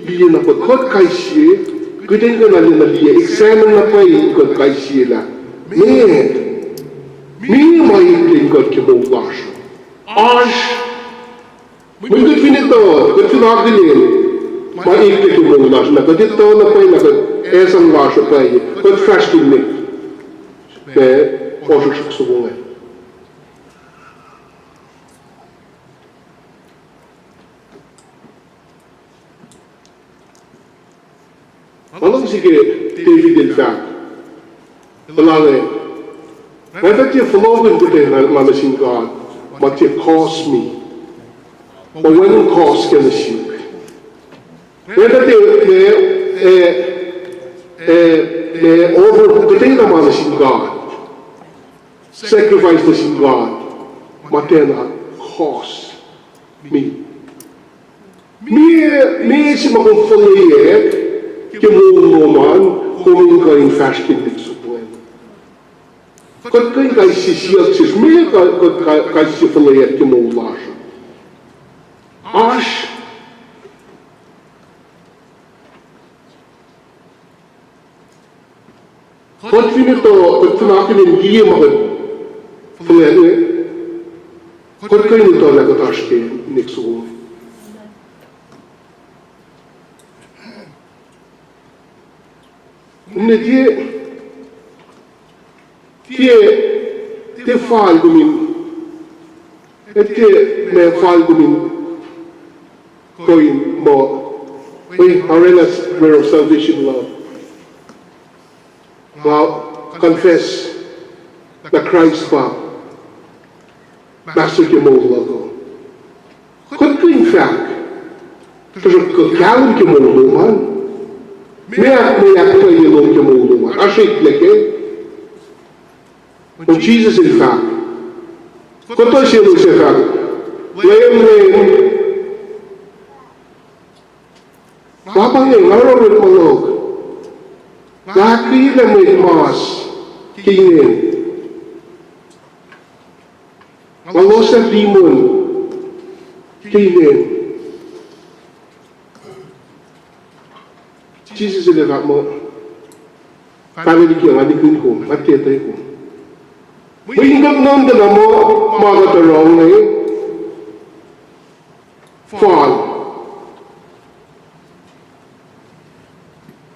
liya na pagkot kay siya, kaya ka na liya, examine na pa yung ikot kay siya la. May maikling kot kimo lash. Ash! May good finito, good finagilin. Maikling kimo lash na, kaya dito na pa yung esang lash pa yung, kaya fresh kilnik. Kaya, osok siya subungan. Walang sige, David in fact. Walang maar dat je verloren betekent, maar misschien God, wat je cost me. Maar wanneer cost kan je zien? Maar dat je over betekent, maar misschien God. Sacrifice misschien God. Maar dat cost me. Meer is maar een verleden. Que mundo man, como em faz que te supõe. Quando quem cai se se meio cai se falei que mundo acha. Acho. Quando finito que nem dia mas falei quando quem não tola que acho que nixo. Te falgo min, me falgo min, coin mo, arenas where of salvation love. Well, confess that Christ pa, master ke mo lago. Kung in fact, kasi kailan ke mo luman. May kayo yung kumuluman. Actually, when Jesus in fact, kung ito siya nung siya fact, ngayon, babang yung araw at malog, nakakila may mas, kinin, malos na demon, kinin, Jesus is about more. Family ki ang adik ko, matiyatay ko. May hingam na mo mga katarong na fall.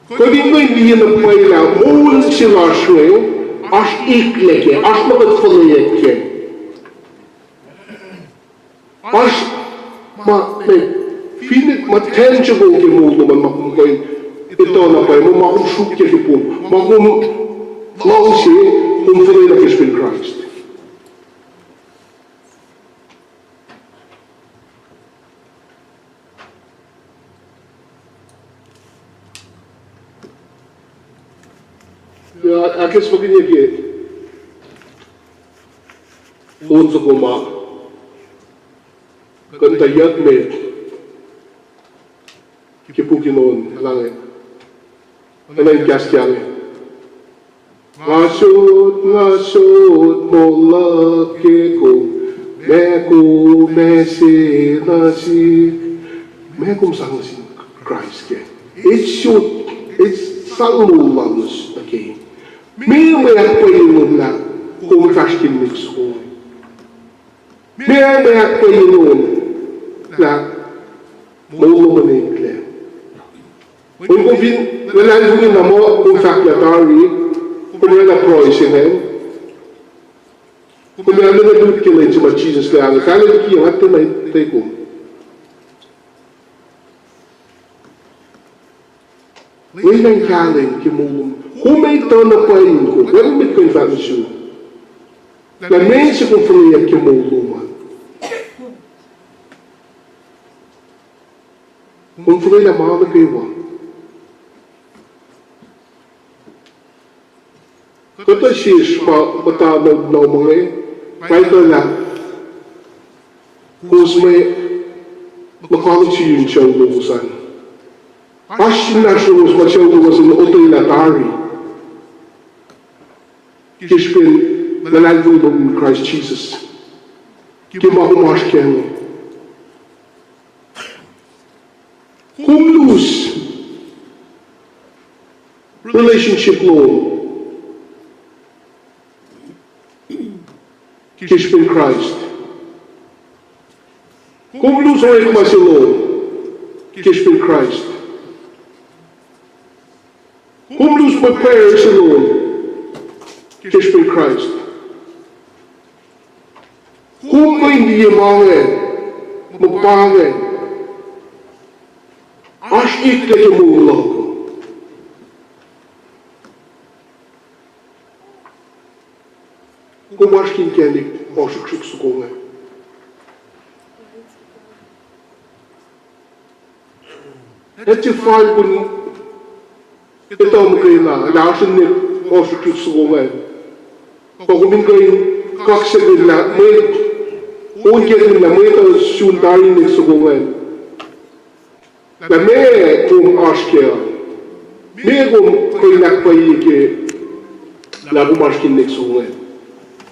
Kung hindi na pwede mul sila shwe, as ikleke, as magatfaleke. As tangible ke mul naman makumkoy ito na pa mo makumsuk ke po, makum lausi kumfalay na Krispin Christ. Ja, ek is begin ek onze goma kan tayak met kipukinon lange anay kastyang ngasut mola keko meku mesi nasi mekum sangasin Christ ke it's sangmulanus okay. Meer merk je nun na kung fasting mix ko. Meer merk je nun na mulumanikle. Kung vin nalandungin na mo kung fakyatari, kung na proisingen, kung na nabut kilay sa Jesus kaya kala ki ang ato na itay ko. Wala nang kaling kimulong. Hoe mij dan naar pijn komt, waarom ik kan van zo? Dat mensen kon verleden je mogen man. Kon verleden maanden kun je man. Dat is je betaald met nou wij kunnen ons mee elkaar te zien zo zijn. Als je naar zo'n wat zo was in de autolatari. Kishpin nalalvud in Christ Jesus. Kimahumash kenno. Kumlus relationship law. Kishpin Christ. Kumlus oikmasi law. Kishpin Christ. Kumlus my prayers alone. Kishpin Christ. Kung hindi mangin, magpangin, as ikleke mula ko. Kung mas kinkenik, osuk sa kongin. Het je vaal kun ito mo kayo na, alasin ni osuk sa kongin. Pag umingay kaksabil na, may ungerin na may ito sundarin ni sugungan. Na may kung askya, may kung kayo nakpayi ke lagu maskin ni sugungan.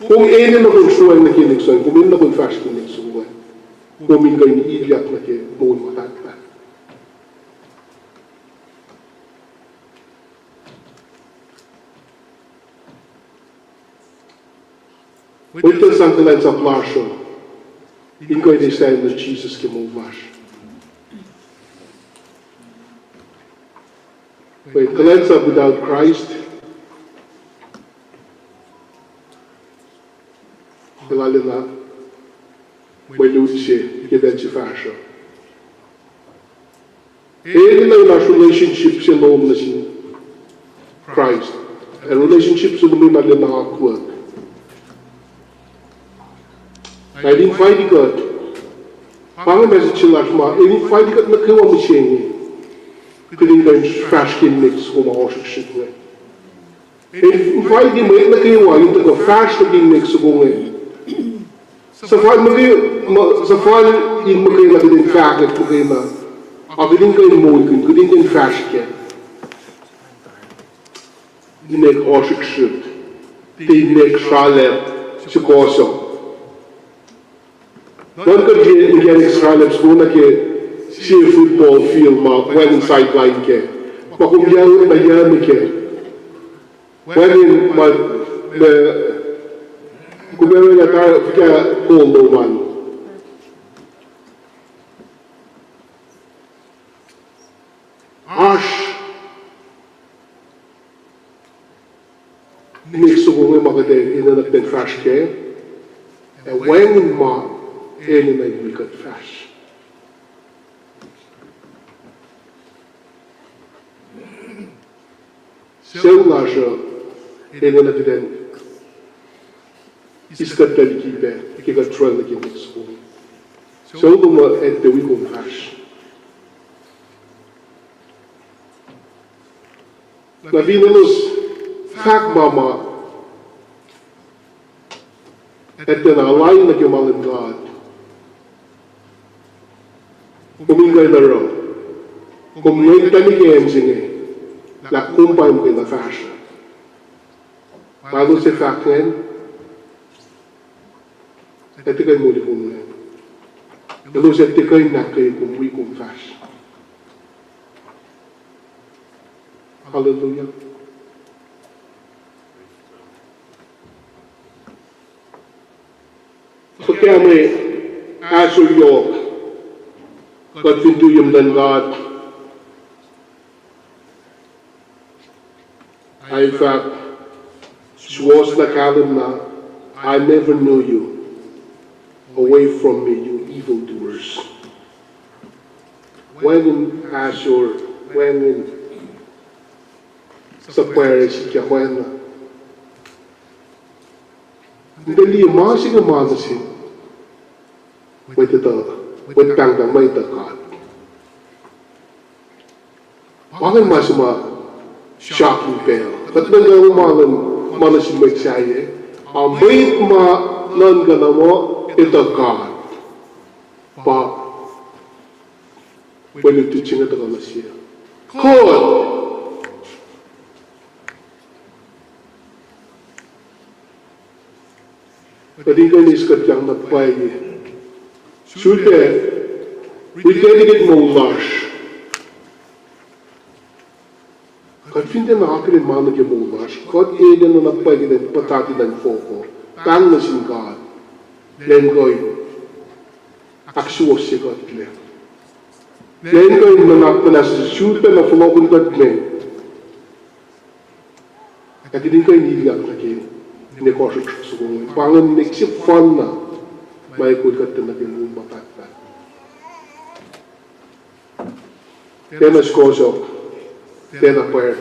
Kung ene na kung suwan na kinig suwan, kung ene na kung faskin ni sugungan, kung umingay ni idiyak na ke mawin matatla. Uite something like a Marshall. In going to stand that Jesus can move Marsh. Wait, glance up without Christ. Lalina. When you say, give that to fashion. Any of our relationships alone in Christ. And relationships with me, Malina, work. I didn't find God. Pang message lang ma, I didn't find God na kawa mo siya ni. Kung yung fashion mix ko maosok siya nga. I find mo na kawa yung taga fashion mix ko nga. Sa fall mo yung mo kayo na din fashion ko kayo na. Ako din kayo mo kung din din fashion. Dinek osok siya. Dinek shalem siya koso. Dan kan je in geen Israël school dat je zeer voetbal viel maar wel een sideline ke. Maar om jou naar jou ke. Wanneer maar de Kung meron na tayo, kaya cold man. Ash. Nixo ko nga makadeng inanak den trash ke. E when ma, eni na imikat trash. Seu lasha, eni na den iskat dali kibe, ikikat troy na kin nixo ko. Seu luma et de wikong trash. Na vinus fak mama et den alay na kimalin God. Kumingay na ro. Kumingay tani kem singe. La kumpay mo kina fashion. Bago si faknen et ikay muli kumne. Ito sa tikay na kay kumwi kum fashion. Hallelujah. So kaya may aso yok kat pintuyom dan God ay in fact suwas na kalam na I never knew you. Away from me, you evildoers. When in Ashur, when in sa pwere si Kiahuena. Dali masing amazing with tangdang may takad. Bakit masima shocking fail? Ba't nang malas yung may saye? May nanggana mo ito God. Pa when ito chinga taga na siya. God! Kadingay ni iskat yang napay. Sulte, we dedicate mo lash. Kad finde na akin man na mo lash. Kad eden na napay din patati dan foko. Tang na sin God. Len goy. Aksuos si God len. Len goy na napanas sulte na fulokun God len. Kadingay ni iyak na kin. Ini kosong susungan. Pangan niksi fun na. May kulkat na naging matatpat. Tenas kosong. Tena per.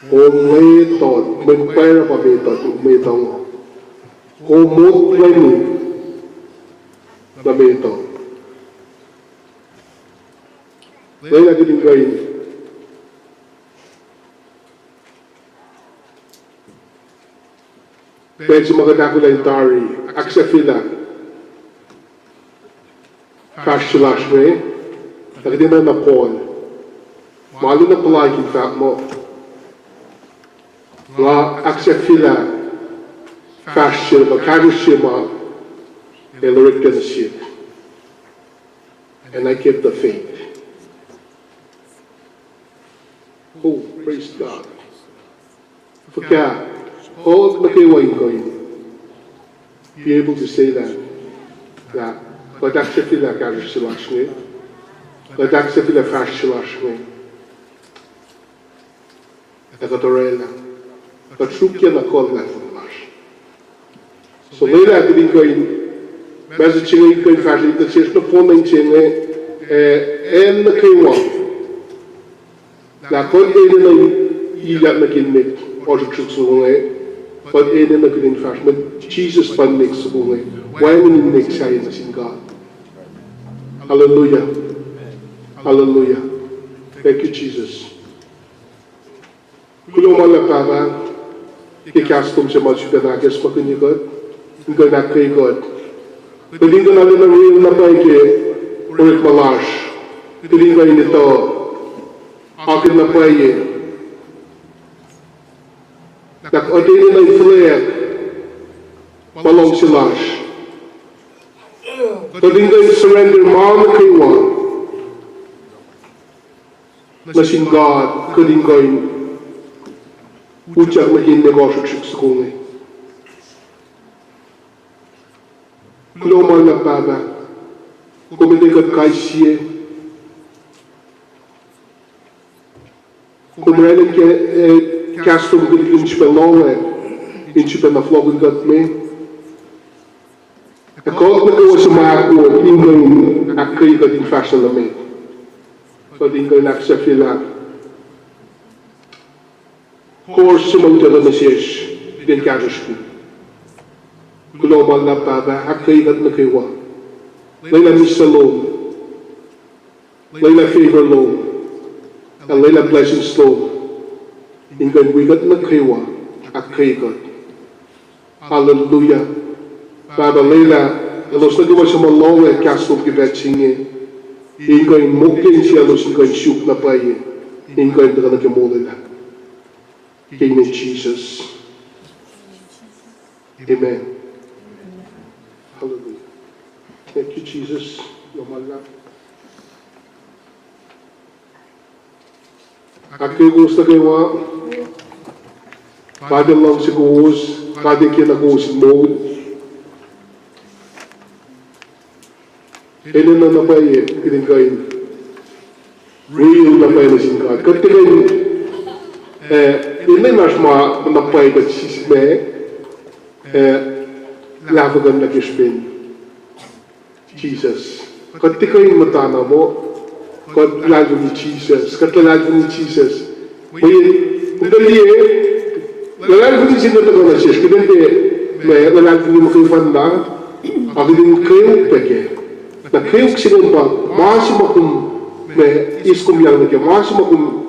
Kung may tot, may pera pa may tot, may tango. Kung mutlay mo, na may tot. Dahil lagi din kayo. Pwede magkakakulay aksa fila. Kashulash me. Nagdi na na Paul. Malo na pala yung fat mo. La aksa fila. Kashil ma. Kashil ma. Elorik na siya. And I kept the faith. Oh, praise God. Kaya, all makiwain ko yun. Be able to say that. Ladak sa fila kashulash me. Ladak sa fila kashulash me. Nakatorela. Patrukya na call na fulash. So later din ko yun. Message ngayon ko yung fashion. Ito siya na phone na yung en na kayo. Na kon ene na ilat na kinmik. O siya tsuksungan but ene na green fashion. But Jesus pan next subungay. Why mo yung next siya na sin God? Hallelujah. Hallelujah. Thank you, Jesus. Kulo malakara. Ikastom sa mga suganagos makinikot. Hingga na kay God. Piling ko natin na real na tayo kay Urit Malash. Piling ko nito. Akin na tayo. Nag-odin na yung flare. Malong si Lash. Piling ko yung surrender mama kay one. Na sin God. Piling ko yung Uçak mı hindi koşuk şık sıkılmayı. Kulomal na baba. Kumidikat kaisiye. Kumrelen ke kastum gilgin spelonge. Inche na vloggen gat mee. Ik hoop dat we ze maken voor dingen akkurat dat in fashion mee. Zo dingen accepteren la. Koers ze moeten dan eens den kaartjesku. Global na baba akkurat dat me wa. Leila misalom. Leila favor loan. En Leila blessings loan. Ingan wigat na kaywa akkurat. Hallelujah. Baba Leila, los nagawa sa malawe kastom gebed singe. Ingo in mokin siya los ingo in syuk na paye. Ingo in daga nagkamulila. King of Jesus. Amen. Hallelujah. Thank you, Jesus. Yomala. Aku gusto kayo kada lang si Gus, kada kinakus mo. Ini na napaye, kinikain. Real napaye na singkat. Ketika ini nasma napaye kat sisme, lakukan na kispin. Jesus. Ketika ini matana mo, kat lagu ni Jesus, kat lagu ni Jesus. Untuk dia, lagu ni sini tu kalau Jesus, kita ni lagu ni mungkin fanda, aku ni kau pakai. Na creio que seria máximo com isso como yang que máximo com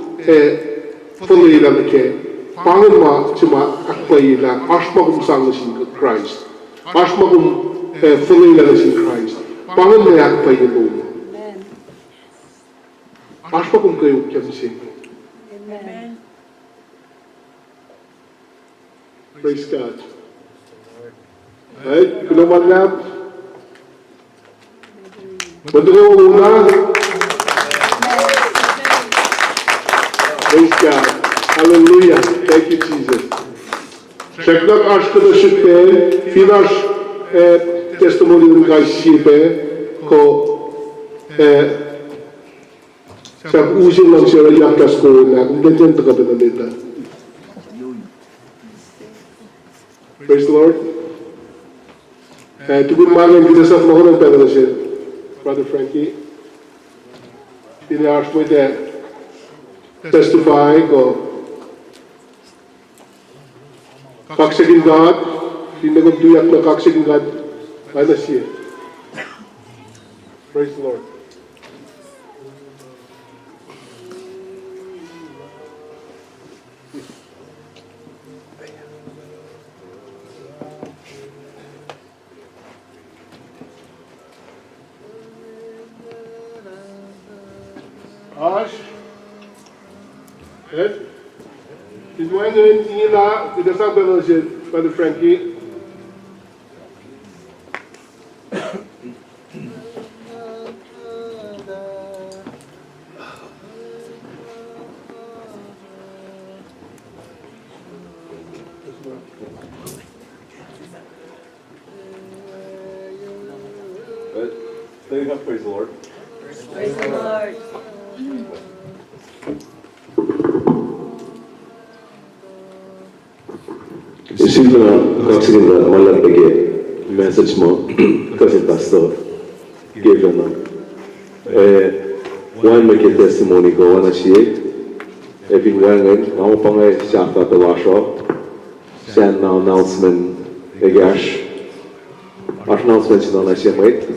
falei lá que pangan ma cuma akpai lá asma com sang sin Christ asma com falei lá sin Christ pangan me akpai lo asma com creio que assim amen. Praise God. Right, kalau malam betul una. Praise God. Hallelujah. Thank you, Jesus. Çeknak arkadaşı pe, finaş testimony'un karşısı pe, ko sab uzun lang siya yakas ko na kung ganyan ka ba nila. Praise the Lord. Tugod magang kita sa mga ng pera siya. Brother Frankie, pinaas mo ito testify ko kaksagin God, pinagduyak na kaksagin God, ano siya? Praise the Lord. Ash, Ed, is mo ngayon nila, idasal ba na siya, Brother Frankie? There you have praise the Lord. Praise the Lord. Sila kaksina malam bagi message mo kasi pastor given na one make testimony ko na siya pingangan ako pangay siya ta talasho siya na announcement agash announcement na siya mate